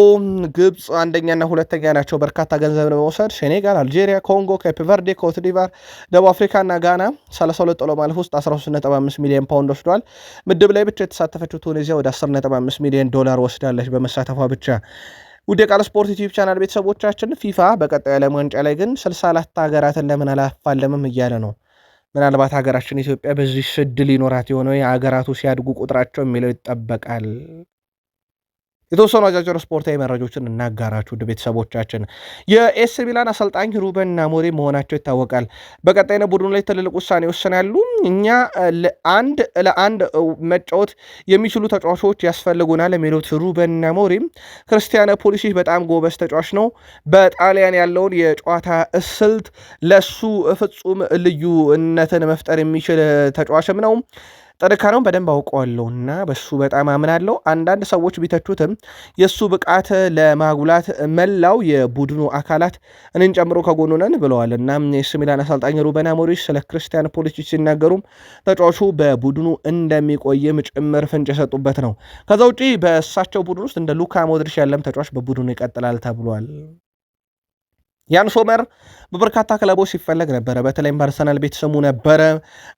Speaker 1: ግብፅ አንደኛና ሁለተኛ ናቸው በርካታ ገንዘብ በመውሰድ። ሴኔጋል፣ አልጄሪያ፣ ኮንጎ፣ ኬፕ ቨርዴ፣ ኮትዲቫር፣ ደቡብ አፍሪካና ጋና 32 ጥሎ ማለፍ ውስጥ 13.5 ሚሊዮን ፓውንድ ወስዷል። ምድብ ላይ ብቻ የተሳተፈችው ቱኒዚያ ወደ 10.5 ሚሊዮን ዶላር ወስዳለች በመሳተፏ ብቻ። ውድ የቃል ስፖርት ዩቲዩብ ቻናል ቤተሰቦቻችን ፊፋ በቀጣዩ ዓለም ዋንጫ ላይ ግን 64 ሀገራትን ለምን አላፋለምም እያለ ነው። ምናልባት ሀገራችን ኢትዮጵያ በዚህ ዕድል ሊኖራት የሆነው የሀገራቱ ሲያድጉ ቁጥራቸው የሚለው ይጠበቃል። የተወሰኑ አጫጭር ስፖርታዊ መረጃዎችን እናጋራችሁ ውድ ቤተሰቦቻችን። የኤስ ሚላን አሰልጣኝ ሩበን አሞሪም መሆናቸው ይታወቃል። በቀጣይነት ቡድኑ ላይ ትልልቅ ውሳኔ ይወስናሉ። እኛ ለአንድ መጫወት የሚችሉ ተጫዋቾች ያስፈልጉናል የሚሉት ሩበን አሞሪም ክርስቲያን ፑሊሲች በጣም ጎበዝ ተጫዋች ነው። በጣሊያን ያለውን የጨዋታ ስልት ለሱ ፍጹም ልዩነትን መፍጠር የሚችል ተጫዋችም ነው። ጥንካሬውን በደንብ አውቀዋለሁና በሱ በጣም አምናለሁ። አንዳንድ ሰዎች ቢተቹትም የእሱ ብቃት ለማጉላት መላው የቡድኑ አካላት እኔን ጨምሮ ከጎኑ ነን ብለዋል። እና የኤሲ ሚላን አሰልጣኝ ሩበን አሞሪም ስለ ክርስቲያን ፑሊሲች ሲናገሩም ተጫዋቹ በቡድኑ እንደሚቆይም ጭምር ፍንጭ የሰጡበት ነው። ከዛ ውጪ በእሳቸው ቡድን ውስጥ እንደ ሉካ ሞድሪች ያለም ተጫዋች በቡድኑ ይቀጥላል ተብሏል። ያን ሶመር በበርካታ ክለቦች ሲፈለግ ነበረ። በተለይም በአርሰናል ቤት ስሙ ነበረ።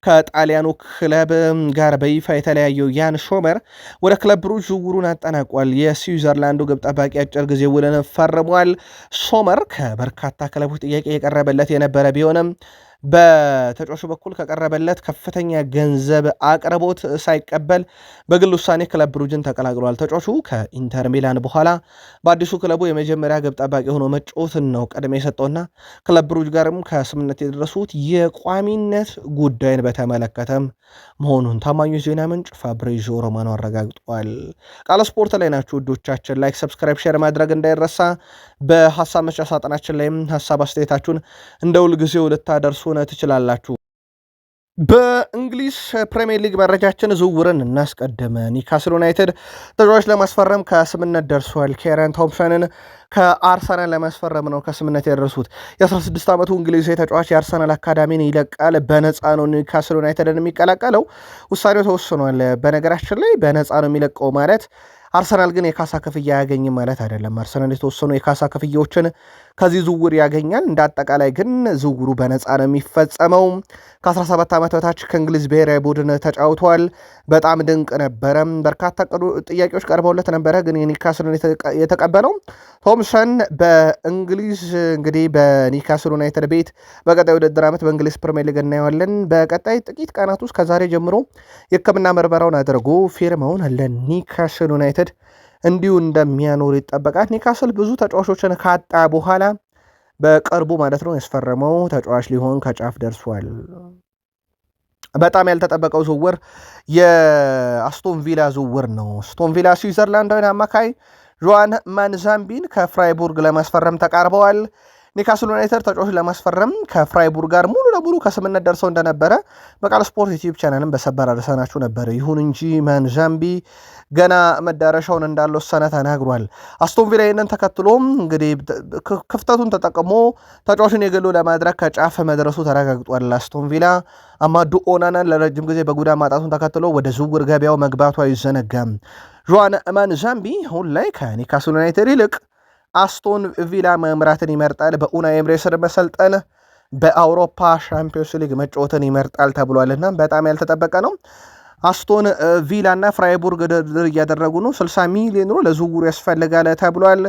Speaker 1: ከጣሊያኑ ክለብ ጋር በይፋ የተለያየው ያን ሶመር ወደ ክለብ ብሩጅ ዝውውሩን አጠናቋል። የስዊዘርላንዱ ግብ ጠባቂ አጭር ጊዜ ውልን ፈርሟል። ሶመር ከበርካታ ክለቦች ጥያቄ የቀረበለት የነበረ ቢሆንም በተጫዋቹ በኩል ከቀረበለት ከፍተኛ ገንዘብ አቅርቦት ሳይቀበል በግል ውሳኔ ክለብ ብሩጅን ተቀላቅሏል። ተጫዋቹ ከኢንተር ሚላን በኋላ በአዲሱ ክለቡ የመጀመሪያ ግብ ጠባቂ ሆኖ መጫወትን ነው ቀድሜ የሰጠውና ክለብ ብሩጅ ጋርም ከስምምነት የደረሱት የቋሚነት ጉዳይን በተመለከተም መሆኑን ታማኙ ዜና ምንጭ ፋብሪዚዮ ሮማኖ አረጋግጧል። ቃል ስፖርት ላይ ናችሁ ውዶቻችን። ላይክ፣ ሰብስክራይብ፣ ሼር ማድረግ እንዳይረሳ። በሀሳብ መስጫ ሳጥናችን ላይም ሀሳብ አስተያየታችሁን እንደ ሁልጊዜው ልታደርሱ ትችላላችሁ። በእንግሊዝ ፕሪሚየር ሊግ መረጃችን ዝውውርን እናስቀድመ። ኒውካስል ዩናይትድ ተጫዋች ለማስፈረም ከስምነት ደርሷል። ኬረን ቶምሰንን ከአርሰናል ለማስፈረም ነው ከስምነት የደረሱት። የ16 ዓመቱ እንግሊዛዊ ተጫዋች የአርሰናል አካዳሚን ይለቃል። በነፃ ነው ኒውካስል ዩናይትድን የሚቀላቀለው። ውሳኔው ተወስኗል። በነገራችን ላይ በነፃ ነው የሚለቀው ማለት አርሰናል ግን የካሳ ክፍያ አያገኝም ማለት አይደለም። አርሰናል የተወሰኑ የካሳ ክፍያዎችን ከዚህ ዝውውር ያገኛል። እንደ አጠቃላይ ግን ዝውውሩ በነፃ ነው የሚፈጸመው። ከ17 ዓመት በታች ከእንግሊዝ ብሔራዊ ቡድን ተጫውቷል። በጣም ድንቅ ነበረ። በርካታ ጥያቄዎች ቀርበውለት ነበረ፣ ግን የኒውካስልን የተቀበለው ቶምሰን በእንግሊዝ እንግዲህ በኒውካስል ዩናይትድ ቤት በቀጣይ ውድድር ዓመት በእንግሊዝ ፕሪሚየር ሊግ እናየዋለን። በቀጣይ ጥቂት ቀናት ውስጥ ከዛሬ ጀምሮ የሕክምና ምርመራውን አድርጎ ፊርማውን ለኒውካስል ዩናይትድ እንዲሁ እንደሚያኖር ይጠበቃል። ኒካስል ብዙ ተጫዋቾችን ካጣ በኋላ በቅርቡ ማለት ነው ያስፈረመው ተጫዋች ሊሆን ከጫፍ ደርሷል። በጣም ያልተጠበቀው ዝውውር የአስቶን ቪላ ዝውውር ነው። አስቶን ቪላ ስዊዘርላንዳዊን አማካይ ጆዋን ማንዛምቢን ከፍራይቡርግ ለማስፈረም ተቃርበዋል። ኒካስል ዩናይትድ ተጫዋቹን ለማስፈረም ከፍራይቡርግ ጋር ሙሉ ለሙሉ ከስምነት ደርሰው እንደነበረ በቃል ስፖርት ዩቲዩብ ቻናልን በሰበር አድርሰናችሁ ነበር። ይሁን እንጂ ማንዛምቢ ገና መዳረሻውን እንዳልወሰነ ተናግሯል። አስቶን ቪላ ይህንን ተከትሎም እንግዲህ ክፍተቱን ተጠቅሞ ተጫዋቹን የግሉ ለማድረግ ከጫፍ መድረሱ ተረጋግጧል። አስቶን ቪላ አማዱ ኦናናን ለረጅም ጊዜ በጉዳት ማጣቱን ተከትሎ ወደ ዝውውር ገበያው መግባቱ አይዘነጋም። ጆዋን ማንዛምቢ አሁን ላይ ከኒካስል ዩናይትድ ይልቅ አስቶን ቪላ መምራትን ይመርጣል። በኡናይ ኤምሬ ስር መሰልጠን፣ በአውሮፓ ሻምፒዮንስ ሊግ መጫወትን ይመርጣል ተብሏልና በጣም ያልተጠበቀ ነው። አስቶን ቪላ እና ፍራይቡርግ ድርድር እያደረጉ ነው። 60 ሚሊዮን ዩሮ ለዝውውሩ ያስፈልጋል ተብሏል።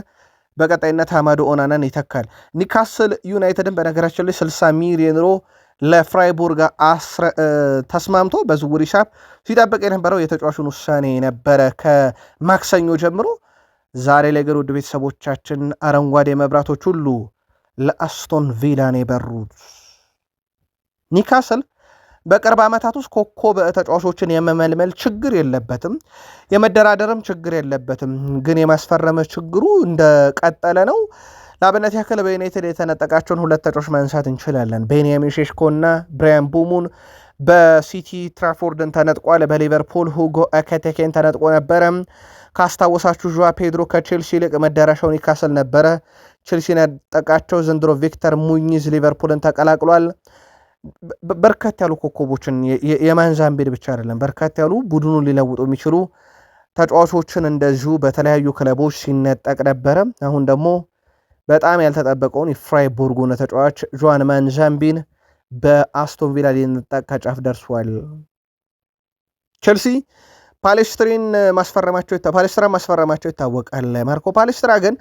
Speaker 1: በቀጣይነት አማዶ ኦናናን ይተካል። ኒካስል ዩናይትድን በነገራችን ላይ 60 ሚሊዮን ዩሮ ለፍራይቡርግ ተስማምቶ በዝውውር ሂሳብ ሲጠብቅ የነበረው የተጫዋቹን ውሳኔ ነበረ ከማክሰኞ ጀምሮ። ዛሬ ላይ ግን ውድ ቤተሰቦቻችን አረንጓዴ መብራቶች ሁሉ ለአስቶን ቪላን የበሩት። ኒካስል በቅርብ ዓመታት ውስጥ ኮከብ ተጫዋቾችን የመመልመል ችግር የለበትም፣ የመደራደርም ችግር የለበትም። ግን የማስፈረመ ችግሩ እንደቀጠለ ነው። ለአብነት ያክል በዩናይትድ የተነጠቃቸውን ሁለት ተጫዋቾች ማንሳት እንችላለን። ቤንያሚን ሼሽኮና ብራያን ቡሙን በሲቲ ትራፎርድን ተነጥቋል። በሊቨርፑል ሁጎ ኤኪቲኬን ተነጥቆ ነበረ። ካስታወሳችሁ ዡዋ ፔድሮ ከቼልሲ ይልቅ መዳረሻው ኒካስል ነበረ። ቼልሲን ያጠቃቸው ዘንድሮ ቪክተር ሙኝዝ ሊቨርፑልን ተቀላቅሏል። በርከት ያሉ ኮከቦችን የማንዛምቤድ ብቻ አይደለም፣ በርከት ያሉ ቡድኑን ሊለውጡ የሚችሉ ተጫዋቾችን እንደዚሁ በተለያዩ ክለቦች ሲነጠቅ ነበረ። አሁን ደግሞ በጣም ያልተጠበቀውን የፍራይቡርጉን ተጫዋች ጆዋን ማንዛምቢን በአስቶን ቪላ ሊነጠቅ ከጫፍ ደርሷል። ቼልሲ ፓሌስትራን ማስፈረማቸው ይታወቃል። ማርኮ ፓሌስትራ ግን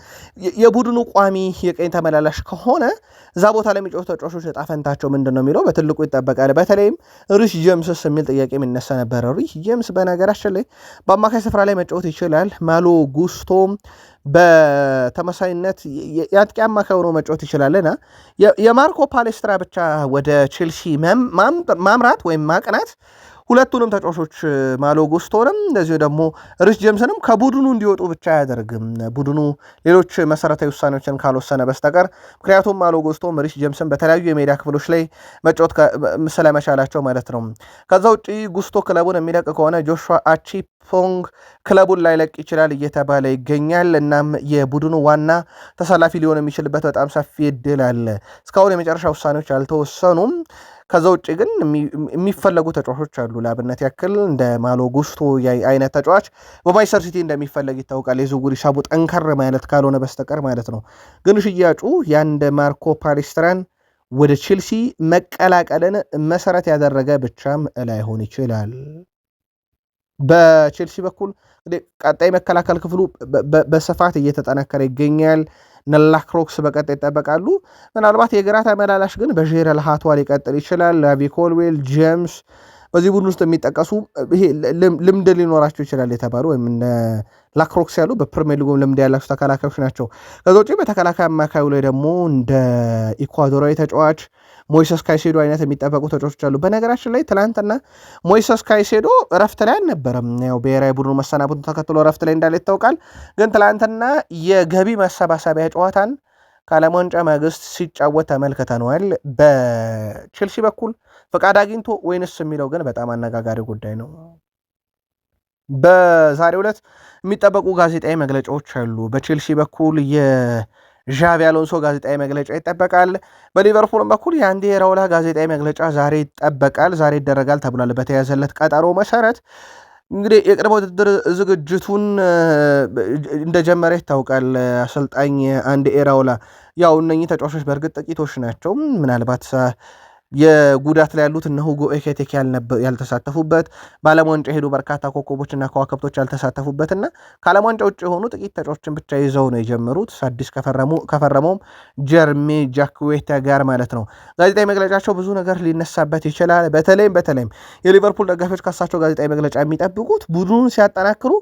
Speaker 1: የቡድኑ ቋሚ የቀኝ ተመላላሽ ከሆነ እዛ ቦታ ላይ የሚጫወቱ ተጫዋቾች ዕጣ ፈንታቸው ምንድን ነው የሚለው በትልቁ ይጠበቃል። በተለይም ሪስ ጄምስስ የሚል ጥያቄ የሚነሳ ነበረ። ሪስ ጄምስ በነገራችን ላይ በአማካይ ስፍራ ላይ መጫወት ይችላል። ማሎ ጉስቶ በተመሳይነት የአጥቂ አማካይ ሆኖ መጫወት ይችላልና የማርኮ ፓሌስትራ ብቻ ወደ ቼልሲ ማምራት ወይም ማቅናት ሁለቱንም ተጫዋቾች ማሎ ጉስቶንም እንደዚሁ ደግሞ ሪስ ጄምስንም ከቡድኑ እንዲወጡ ብቻ አያደርግም፣ ቡድኑ ሌሎች መሰረታዊ ውሳኔዎችን ካልወሰነ በስተቀር። ምክንያቱም ማሎ ጉስቶም ሪስ ጄምስን በተለያዩ የሜዳ ክፍሎች ላይ መጫወት ስለመቻላቸው ማለት ነው። ከዛ ውጭ ጉስቶ ክለቡን የሚለቅ ከሆነ ጆሹዋ አቺፖንግ ክለቡን ላይለቅ ይችላል እየተባለ ይገኛል። እናም የቡድኑ ዋና ተሰላፊ ሊሆን የሚችልበት በጣም ሰፊ እድል አለ። እስካሁን የመጨረሻ ውሳኔዎች አልተወሰኑም። ከዛ ውጭ ግን የሚፈለጉ ተጫዋቾች አሉ። ለአብነት ያክል እንደ ማሎ ጉስቶ አይነት ተጫዋች በማንቸስተር ሲቲ እንደሚፈለግ ይታወቃል። የዝውውር ሂሳቡ ጠንከር ማለት ካልሆነ በስተቀር ማለት ነው። ግን ሽያጩ የአንድ ማርኮ ፓሌስትራን ወደ ቼልሲ መቀላቀልን መሰረት ያደረገ ብቻም ላይሆን ይችላል። በቼልሲ በኩል ቀጣይ መከላከል ክፍሉ በስፋት እየተጠናከረ ይገኛል። ነላክሮክስ በቀጣይ ይጠበቃሉ። ምናልባት የግራ ተመላላሽ ግን በጄረል ሃቷ ሊቀጥል ይችላል። ላቪ ኮልዌል፣ ጄምስ በዚህ ቡድን ውስጥ የሚጠቀሱ ይሄ ልምድ ሊኖራቸው ይችላል የተባሉ ወይም ላክሮክስ ያሉ በፕሪሚየር ሊጉ ልምድ ያላቸው ተከላካዮች ናቸው። ከዛ ውጭ በተከላካይ አማካዩ ላይ ደግሞ እንደ ኢኳዶራዊ ተጫዋች ሞይሰስ ካይሴዶ አይነት የሚጠበቁ ተጫዋቾች አሉ። በነገራችን ላይ ትናንትና ሞይሰስ ካይሴዶ እረፍት ላይ አልነበረም። ያው ብሔራዊ ቡድኑ መሰናበቱን ተከትሎ እረፍት ላይ እንዳለ ይታወቃል። ግን ትናንትና የገቢ መሰባሰቢያ ጨዋታን ከዓለም ዋንጫ ማግስት ሲጫወት ተመልክተነዋል። በቼልሲ በኩል ፈቃድ አግኝቶ ወይንስ የሚለው ግን በጣም አነጋጋሪ ጉዳይ ነው። በዛሬው ዕለት የሚጠበቁ ጋዜጣዊ መግለጫዎች አሉ። በቼልሲ በኩል የዣቪ አሎንሶ ጋዜጣዊ መግለጫ ይጠበቃል። በሊቨርፑልም በኩል የአንዲ ኢራኦላ ጋዜጣዊ መግለጫ ዛሬ ይጠበቃል፣ ዛሬ ይደረጋል ተብሏል። በተያዘለት ቀጠሮ መሰረት እንግዲህ የቅድመ ውድድር ዝግጅቱን እንደጀመረ ይታወቃል። አሰልጣኝ አንዲ ኢራኦላ ያው እነኚህ ተጫዋቾች በእርግጥ ጥቂቶች ናቸው። ምናልባት የጉዳት ላይ ያሉት እነ ሁጎ ኤኪቲኬ ያልተሳተፉበት፣ በዓለም ዋንጫ የሄዱ በርካታ ኮከቦችና ከዋክብቶች ያልተሳተፉበትና ከዓለም ዋንጫ ውጭ የሆኑ ጥቂት ተጫዋቾችን ብቻ ይዘው ነው የጀመሩት አዲስ ከፈረመውም ጀርሜ ጃክዌታ ጋር ማለት ነው። ጋዜጣዊ መግለጫቸው ብዙ ነገር ሊነሳበት ይችላል። በተለይም የሊቨርፑል ደጋፊዎች ካሳቸው ጋዜጣዊ መግለጫ የሚጠብቁት ቡድኑን ሲያጠናክሩ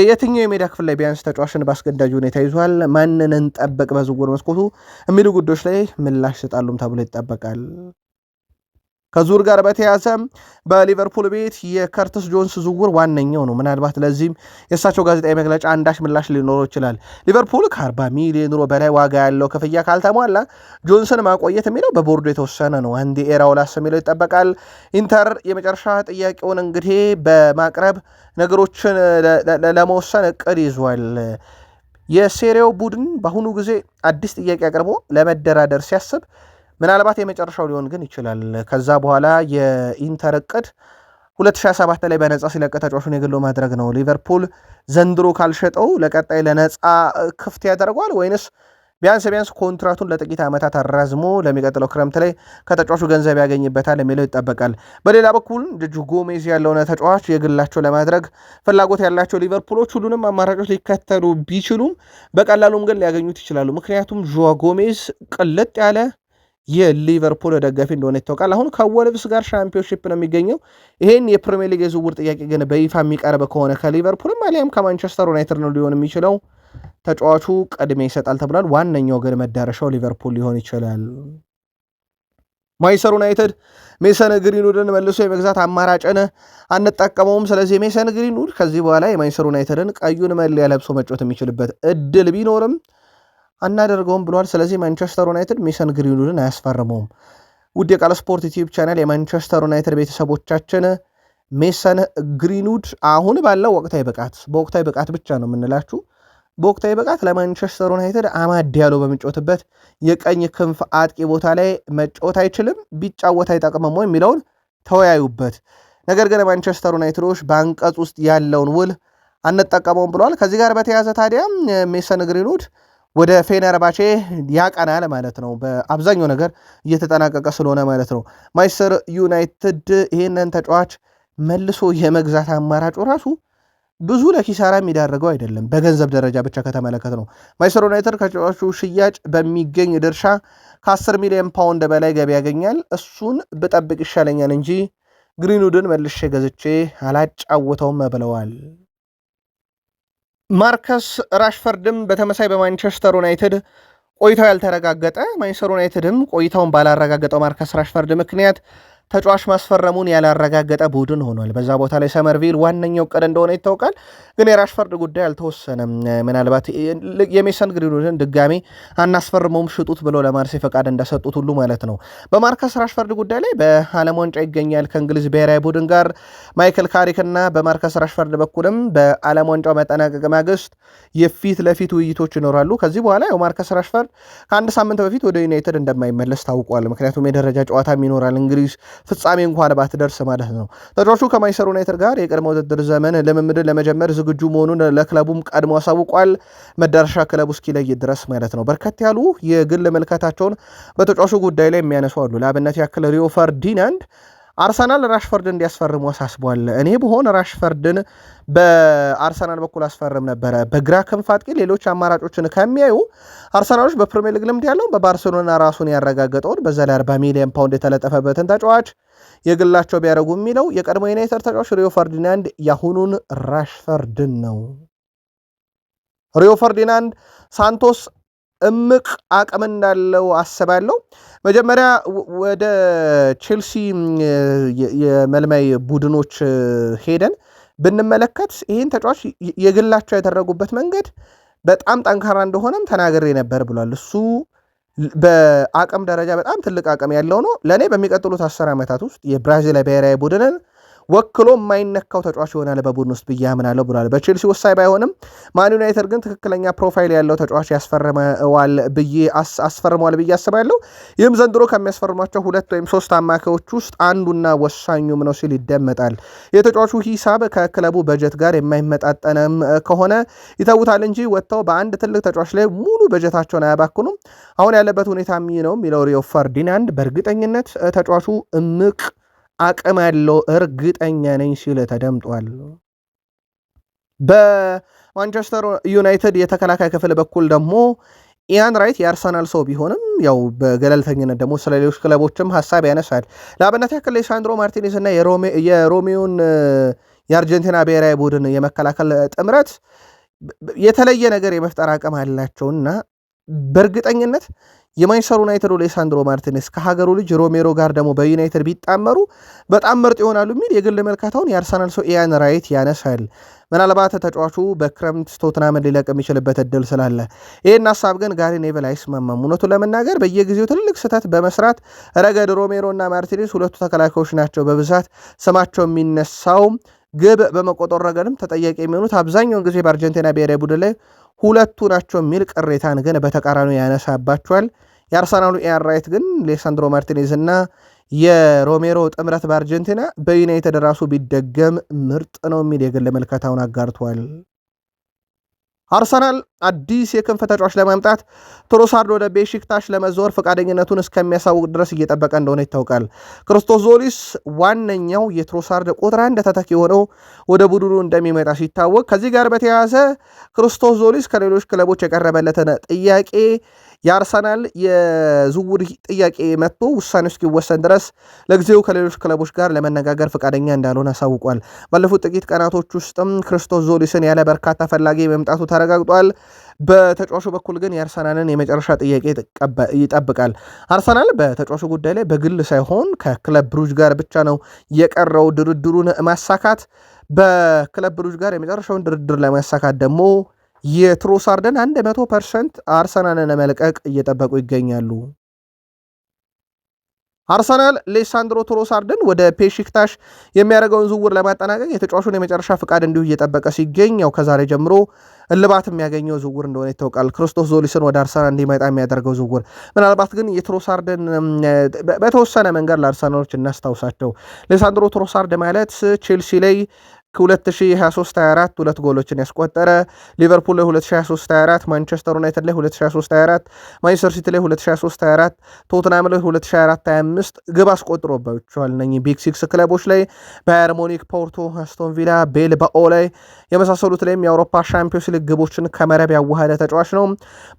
Speaker 1: የትኛው የሜዳ ክፍል ላይ ቢያንስ ተጫዋችን በአስገዳጅ ሁኔታ ይዟል፣ ማንን እንጠብቅ በዝውውር መስኮቱ የሚሉ ጉዳዮች ላይ ምላሽ ይሰጣሉም ተብሎ ይጠበቃል። ከዙር ጋር በተያዘ በሊቨርፑል ቤት የከርትስ ጆንስ ዝውውር ዋነኛው ነው። ምናልባት ለዚህም የእሳቸው ጋዜጣዊ መግለጫ አንዳች ምላሽ ሊኖረው ይችላል። ሊቨርፑል ከ40 ሚሊዮን ዩሮ በላይ ዋጋ ያለው ክፍያ ካልተሟላ ጆንስን ማቆየት የሚለው በቦርዱ የተወሰነ ነው። አንዲ ኤራውላስ የሚለው ይጠበቃል። ኢንተር የመጨረሻ ጥያቄውን እንግዲህ በማቅረብ ነገሮችን ለመወሰን እቅድ ይዟል። የሴሪያው ቡድን በአሁኑ ጊዜ አዲስ ጥያቄ አቅርቦ ለመደራደር ሲያስብ ምናልባት የመጨረሻው ሊሆን ግን ይችላል። ከዛ በኋላ የኢንተር እቅድ 2027 ላይ በነፃ ሲለቅ ተጫዋቹን የግሎ ማድረግ ነው። ሊቨርፑል ዘንድሮ ካልሸጠው ለቀጣይ ለነፃ ክፍት ያደርገዋል ወይንስ ቢያንስ ኮንትራቱን ለጥቂት ዓመታት አራዝሞ ለሚቀጥለው ክረምት ላይ ከተጫዋቹ ገንዘብ ያገኝበታል የሚለው ይጠበቃል። በሌላ በኩል ጆ ጎሜዝ ያለውን ተጫዋች የግላቸው ለማድረግ ፍላጎት ያላቸው ሊቨርፑሎች ሁሉንም አማራጮች ሊከተሉ ቢችሉም በቀላሉም ግን ሊያገኙት ይችላሉ። ምክንያቱም ጆ ጎሜዝ ቅልጥ ያለ የሊቨርፑል ደጋፊ እንደሆነ ይታወቃል። አሁን ከወልቭስ ጋር ሻምፒዮንሺፕ ነው የሚገኘው። ይሄን የፕሪሚየር ሊግ የዝውውር ጥያቄ ግን በይፋ የሚቀርብ ከሆነ ከሊቨርፑልም አሊያም ከማንቸስተር ዩናይትድ ነው ሊሆን የሚችለው። ተጫዋቹ ቅድሚያ ይሰጣል ተብሏል። ዋነኛው ግን መዳረሻው ሊቨርፑል ሊሆን ይችላል። ማንቸስተር ዩናይትድ ሜሰን ግሪንውድን መልሶ የመግዛት አማራጭን አንጠቀመውም። ስለዚህ ሜሰን ግሪንውድ ከዚህ በኋላ የማንቸስተር ዩናይትድን ቀዩን መለያ ለብሶ መጫወት የሚችልበት እድል ቢኖርም አናደርገውም ብሏል። ስለዚህ ማንቸስተር ዩናይትድ ሜሰን ግሪንውድን አያስፈርመውም። ውድ የቃል ስፖርት ዩቲዩብ ቻናል የማንቸስተር ዩናይትድ ቤተሰቦቻችን ሜሰን ግሪንውድ አሁን ባለው በወቅታዊ ብቃት ብቻ ነው የምንላችሁ። በወቅታዊ ብቃት ለማንቸስተር ዩናይትድ አማድ ያለው በሚጫወትበት የቀኝ ክንፍ አጥቂ ቦታ ላይ መጫወት አይችልም፣ ቢጫወት አይጠቅምም የሚለውን ተወያዩበት። ነገር ግን ማንቸስተር ዩናይትዶች በአንቀጽ ውስጥ ያለውን ውል አንጠቀመውም ብለዋል። ከዚህ ጋር በተያያዘ ታዲያ ሜሰን ግሪንውድ ወደ ፌነርባቼ ያቀናል ማለት ነው። በአብዛኛው ነገር እየተጠናቀቀ ስለሆነ ማለት ነው። ማንቸስተር ዩናይትድ ይህንን ተጫዋች መልሶ የመግዛት አማራጩ ራሱ ብዙ ለኪሳራ የሚዳርገው አይደለም። በገንዘብ ደረጃ ብቻ ከተመለከት ነው። ማንቸስተር ዩናይትድ ከተጫዋቹ ሽያጭ በሚገኝ ድርሻ ከ10 ሚሊዮን ፓውንድ በላይ ገቢ ያገኛል። እሱን ብጠብቅ ይሻለኛል እንጂ ግሪንውድን መልሼ ገዝቼ አላጫውተውም ብለዋል። ማርከስ ራሽፈርድም በተመሳይ በማንቸስተር ዩናይትድ ቆይታው ያልተረጋገጠ ማንቸስተር ዩናይትድም ቆይታውን ባላረጋገጠው ማርከስ ራሽፈርድ ምክንያት ተጫዋች ማስፈረሙን ያላረጋገጠ ቡድን ሆኗል። በዛ ቦታ ላይ ሰመርቪል ዋነኛው ዕቅድ እንደሆነ ይታወቃል። ግን የራሽፈርድ ጉዳይ አልተወሰነም። ምናልባት የሜሰን ግሪንውድን ድጋሜ አናስፈርመውም ሽጡት ብለው ለማርሴይ ፈቃድ እንደሰጡት ሁሉ ማለት ነው። በማርከስ ራሽፈርድ ጉዳይ ላይ በዓለም ዋንጫ ይገኛል ከእንግሊዝ ብሔራዊ ቡድን ጋር ማይክል ካሪክ እና በማርከስ ራሽፈርድ በኩልም በዓለም ዋንጫው መጠናቀቅ ማግስት የፊት ለፊት ውይይቶች ይኖራሉ። ከዚህ በኋላ ያው ማርከስ ራሽፈርድ ከአንድ ሳምንት በፊት ወደ ዩናይትድ እንደማይመለስ ታውቋል። ምክንያቱም የደረጃ ጨዋታም ይኖራል እንግሊዝ ፍጻሜ እንኳን ባትደርስ ማለት ነው። ተጫዋቹ ከማንቸስተር ዩናይትድ ጋር የቅድመ ውድድር ዘመን ልምምድን ለመጀመር ዝግጁ መሆኑን ለክለቡም ቀድሞ አሳውቋል። መዳረሻ ክለቡ እስኪለይ ድረስ ማለት ነው። በርከት ያሉ የግል መልከታቸውን በተጫዋቹ ጉዳይ ላይ የሚያነሱ አሉ። ለአብነት ያክል ሪዮ ፈርዲናንድ አርሰናል ራሽፈርድን እንዲያስፈርሙ አሳስቧል። እኔ ብሆን ራሽፈርድን በአርሰናል በኩል አስፈርም ነበረ። በግራ ክንፍ አጥቂ ሌሎች አማራጮችን ከሚያዩ አርሰናሎች በፕሪሚየር ሊግ ልምድ ያለውን በባርሴሎና ራሱን ያረጋገጠውን በዛ ላይ 40 ሚሊዮን ፓውንድ የተለጠፈበትን ተጫዋች የግላቸው ቢያደርጉ የሚለው የቀድሞ ዩናይትድ ተጫዋች ሪዮ ፈርዲናንድ ያሁኑን ራሽፈርድን ነው። ሪዮ ፈርዲናንድ ሳንቶስ እምቅ አቅም እንዳለው አስባለሁ። መጀመሪያ ወደ ቼልሲ የመልማይ ቡድኖች ሄደን ብንመለከት ይህን ተጫዋች የግላቸው ያደረጉበት መንገድ በጣም ጠንካራ እንደሆነም ተናግሬ ነበር ብሏል። እሱ በአቅም ደረጃ በጣም ትልቅ አቅም ያለው ነው። ለእኔ በሚቀጥሉት 10 ዓመታት ውስጥ የብራዚል ብሔራዊ ቡድንን ወክሎ የማይነካው ተጫዋች ይሆናል በቡድን ውስጥ ብዬ አምናለሁ ብሏል። በቼልሲ ወሳኝ ባይሆንም ማን ዩናይትድ ግን ትክክለኛ ፕሮፋይል ያለው ተጫዋች አስፈርመዋል ብዬ አስባለሁ። ይህም ዘንድሮ ከሚያስፈርሟቸው 2 ወይም 3 አማካዮች ውስጥ አንዱና ወሳኙም ነው ሲል ይደመጣል። የተጫዋቹ ሂሳብ ከክለቡ በጀት ጋር የማይመጣጠንም ከሆነ ይተውታል እንጂ ወጥተው በአንድ ትልቅ ተጫዋች ላይ ሙሉ በጀታቸውን አያባክኑም። አሁን ያለበት ሁኔታ ነው የሚለው ሪዮ ፈርዲናንድ በእርግጠኝነት ተጫዋቹ እምቅ አቅም ያለው እርግጠኛ ነኝ ሲል ተደምጧል። በማንቸስተር ዩናይትድ የተከላካይ ክፍል በኩል ደግሞ ኢያን ራይት የአርሰናል ሰው ቢሆንም ያው በገለልተኝነት ደግሞ ስለ ሌሎች ክለቦችም ሀሳብ ያነሳል። ለአብነት ያክል ሌሳንድሮ ማርቲኔዝ እና የአርጀንቲና ብሔራዊ ቡድን የመከላከል ጥምረት የተለየ ነገር የመፍጠር አቅም አላቸውና በእርግጠኝነት የማንቸስተር ዩናይትድ ሌሳንድሮ ማርቲኔስ ከሀገሩ ልጅ ሮሜሮ ጋር ደግሞ በዩናይትድ ቢጣመሩ በጣም ምርጥ ይሆናሉ የሚል የግል መልካታውን የአርሰናል ሰው ኢያን ራይት ያነሳል። ምናልባት ተጫዋቹ በክረምት ቶትናምን ሊለቅ የሚችልበት እድል ስላለ ይህን ሀሳብ ግን ጋሪ ኔቭል አይስማማም። እውነቱን ለመናገር በየጊዜው ትልቅ ስህተት በመስራት ረገድ ሮሜሮ እና ማርቲኔስ ሁለቱ ተከላካዮች ናቸው በብዛት ስማቸው የሚነሳው። ግብ በመቆጠር ረገድም ተጠያቂ የሚሆኑት አብዛኛውን ጊዜ በአርጀንቲና ብሔራዊ ቡድን ላይ ሁለቱ ናቸው የሚል ቅሬታን ግን በተቃራኒ ያነሳባቸዋል። የአርሰናሉ ኢያን ራይት ግን ሌሳንድሮ ማርቲኔዝ እና የሮሜሮ ጥምረት በአርጀንቲና በዩናይትድ ራሱ ቢደገም ምርጥ ነው የሚል የግል መልከታውን አጋርቷል። አርሰናል አዲስ የክንፍ ተጫዋች ለማምጣት ትሮሳርድ ወደ ቤሺክታሽ ለመዘወር ፈቃደኝነቱን እስከሚያሳውቅ ድረስ እየጠበቀ እንደሆነ ይታወቃል። ክርስቶስ ዞሊስ ዋነኛው የትሮሳርድ ቁጥር አንድ ተተኪ ሆነው ወደ ቡድኑ እንደሚመጣ ሲታወቅ፣ ከዚህ ጋር በተያያዘ ክርስቶስ ዞሊስ ከሌሎች ክለቦች የቀረበለትን ጥያቄ የአርሰናል የዝውውር ጥያቄ መጥቶ ውሳኔው እስኪወሰን ድረስ ለጊዜው ከሌሎች ክለቦች ጋር ለመነጋገር ፈቃደኛ እንዳልሆነ አሳውቋል። ባለፉት ጥቂት ቀናቶች ውስጥም ክርስቶስ ዞሊስን ያለ በርካታ ፈላጊ መምጣቱ ተረጋግጧል። በተጫዋቹ በኩል ግን የአርሰናልን የመጨረሻ ጥያቄ ይጠብቃል። አርሰናል በተጫዋቹ ጉዳይ ላይ በግል ሳይሆን ከክለብ ብሩጅ ጋር ብቻ ነው የቀረው ድርድሩን ማሳካት። በክለብ ብሩጅ ጋር የመጨረሻውን ድርድር ለማሳካት ደግሞ የትሮሳርድን 100% አርሰናልን መልቀቅ እየጠበቁ ይገኛሉ። አርሰናል ሌሳንድሮ ትሮሳርድን ወደ ቤሺክታሽ የሚያደርገውን ዝውውር ለማጠናቀቅ የተጫዋቹን የመጨረሻ ፍቃድ እንዲሁ እየጠበቀ ሲገኝ ያው ከዛሬ ጀምሮ እልባት የሚያገኘው ዝውውር እንደሆነ ይታወቃል። ክርስቶስ ዞሊስን ወደ አርሰናል እንዲመጣ የሚያደርገው ዝውውር ምናልባት ግን የትሮሳርድን በተወሰነ መንገድ ለአርሰናሎች እናስታውሳቸው። ሌሳንድሮ ትሮሳርድ ማለት ቼልሲ ላይ 2023-24 ሁለት ጎሎችን ያስቆጠረ፣ ሊቨርፑል ላይ 2023-24፣ ማንቸስተር ዩናይትድ ላይ 2023-24፣ ማንቸስተር ሲቲ ላይ 2023-24፣ ቶትናም ላይ 2024-25 ግብ አስቆጥሮባቸዋል። እነኚህ ቢግ ሲክስ ክለቦች ላይ ባየር ሙኒክ፣ ፖርቶ፣ አስቶን ቪላ፣ ቤልባኦ ላይ የመሳሰሉት ላይም የአውሮፓ ሻምፒዮንስ ሊግ ግቦችን ከመረብ ያዋሃደ ተጫዋች ነው።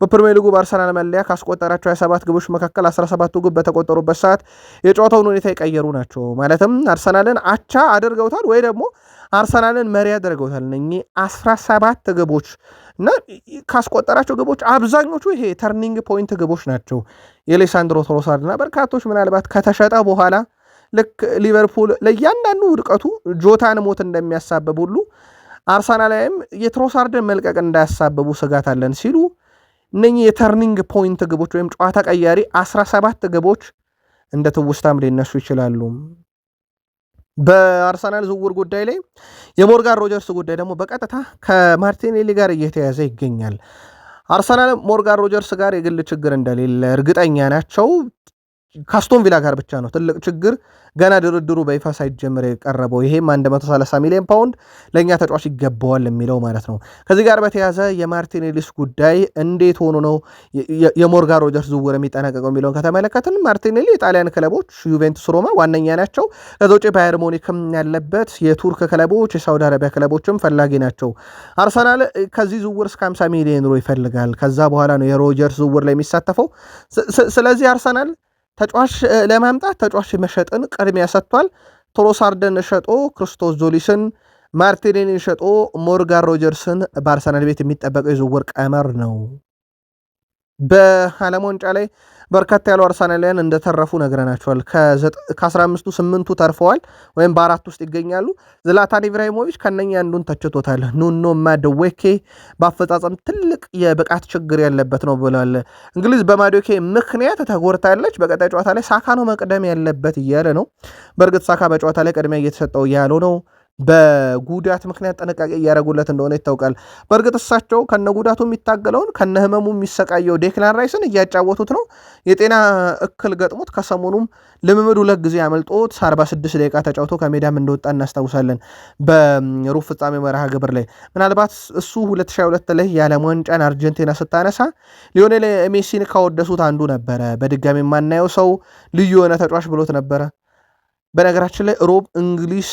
Speaker 1: በፕሪሚየር ሊጉ በአርሰናል መለያ ካስቆጠራቸው 27 ግቦች መካከል 17ቱ ግብ በተቆጠሩበት ሰዓት የጨዋታውን ሁኔታ የቀየሩ ናቸው። ማለትም አርሰናልን አቻ አድርገውታል ወይ ደግሞ አርሰናልን መሪ ያደርገውታል። እነኚህ 17 ግቦች እና ካስቆጠራቸው ግቦች አብዛኞቹ ይሄ ተርኒንግ ፖይንት ግቦች ናቸው የሌሳንድሮ ትሮሳርድ እና በርካቶች ምናልባት ከተሸጠ በኋላ ልክ ሊቨርፑል ለእያንዳንዱ ውድቀቱ ጆታን ሞት እንደሚያሳብብ ሁሉ አርሰናል ላይም የትሮሳርድን መልቀቅ እንዳያሳብቡ ስጋት አለን ሲሉ እነኚህ የተርኒንግ ፖይንት ግቦች ወይም ጨዋታ ቀያሪ 17 ግቦች እንደ ትውስታም ሊነሱ ይችላሉ። በአርሰናል ዝውውር ጉዳይ ላይ የሞርጋን ሮጀርስ ጉዳይ ደግሞ በቀጥታ ከማርቲኔሊ ጋር እየተያዘ ይገኛል። አርሰናል ሞርጋን ሮጀርስ ጋር የግል ችግር እንደሌለ እርግጠኛ ናቸው። ካስቶን ቪላ ጋር ብቻ ነው ትልቅ ችግር ገና ድርድሩ በይፋ ሳይጀምር የቀረበው። ይሄም 130 ሚሊዮን ፓውንድ ለእኛ ተጫዋች ይገባዋል የሚለው ማለት ነው። ከዚህ ጋር በተያዘ የማርቲኔሊስ ጉዳይ እንዴት ሆኖ ነው የሞርጋን ሮጀርስ ዝውውር የሚጠናቀቀው የሚለውን ከተመለከትን ማርቲኔሊ የጣሊያን ክለቦች ዩቬንቱስ፣ ሮማ ዋነኛ ናቸው። ከዛ ውጭ ባየር ሙኒክም ያለበት የቱርክ ክለቦች፣ የሳውዲ አረቢያ ክለቦችም ፈላጊ ናቸው። አርሰናል ከዚህ ዝውውር እስከ 50 ሚሊዮን ዩሮ ይፈልጋል። ከዛ በኋላ ነው የሮጀርስ ዝውውር ላይ የሚሳተፈው። ስለዚህ አርሰናል ተጫዋች ለማምጣት ተጫዋች መሸጥን ቅድሚያ ሰጥቷል። ትሮሳርድን ሸጦ ክርስቶስ ዞሊስን፣ ማርቲኔሊን ሸጦ ሞርጋን ሮጀርስን በአርሰናል ቤት የሚጠበቀው የዝውውር ቀመር ነው። በዓለም ዋንጫ ላይ በርካታ ያሉ አርሰናሊያን እንደተረፉ ነግረናቸዋል። ከ15ቱ 8ቱ ተርፈዋል ወይም በአራት ውስጥ ይገኛሉ። ዝላታን ኢብራሂሞቪች ከነኛ አንዱን ተችቶታል። ኑኖ ማዱዌኬ በአፈጻጸም ትልቅ የብቃት ችግር ያለበት ነው ብሏል። እንግሊዝ በማዱዌኬ ምክንያት ተጎድታለች። በቀጣይ ጨዋታ ላይ ሳካ ነው መቅደም ያለበት እያለ ነው። በእርግጥ ሳካ በጨዋታ ላይ ቅድሚያ እየተሰጠው ያለው ነው። በጉዳት ምክንያት ጥንቃቄ እያደረጉለት እንደሆነ ይታወቃል። በእርግጥ እሳቸው ከነ ጉዳቱ የሚታገለውን ከነ ህመሙ የሚሰቃየው ዴክላን ራይስን እያጫወቱት ነው። የጤና እክል ገጥሞት ከሰሞኑም ልምምድ 2 ጊዜ አመልጦት 46 ደቂቃ ተጫውቶ ከሜዳም እንደወጣ እናስታውሳለን። በሩብ ፍጻሜ መርሃ ግብር ላይ ምናልባት እሱ 2022 ላይ የዓለም ዋንጫን አርጀንቲና ስታነሳ ሊዮኔል ሜሲን ካወደሱት አንዱ ነበረ። በድጋሚ የማናየው ሰው ልዩ የሆነ ተጫዋች ብሎት ነበረ። በነገራችን ላይ ሮብ እንግሊዝ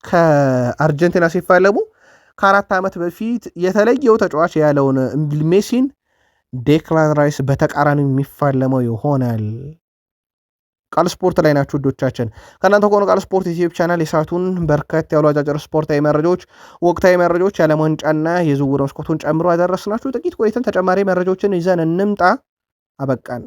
Speaker 1: ከአርጀንቲና ሲፋለሙ ከ4 ዓመት በፊት የተለየው ተጫዋች ያለውን ሜሲን ዴክላን ራይስ በተቃራኒ የሚፋለመው ይሆናል። ቃል ስፖርት ላይ ናችሁ ውዶቻችን። ከእናንተ ከሆኑ ቃል ስፖርት ዩቲዩብ ቻናል የሰዓቱን በርከት ያሉ አጫጭር ስፖርታዊ መረጃዎች፣ ወቅታዊ መረጃዎች፣ የዓለም ዋንጫና የዝውውር መስኮቱን ጨምሮ ያደረስናችሁ። ጥቂት ቆይተን ተጨማሪ መረጃዎችን ይዘን እንምጣ። አበቃን።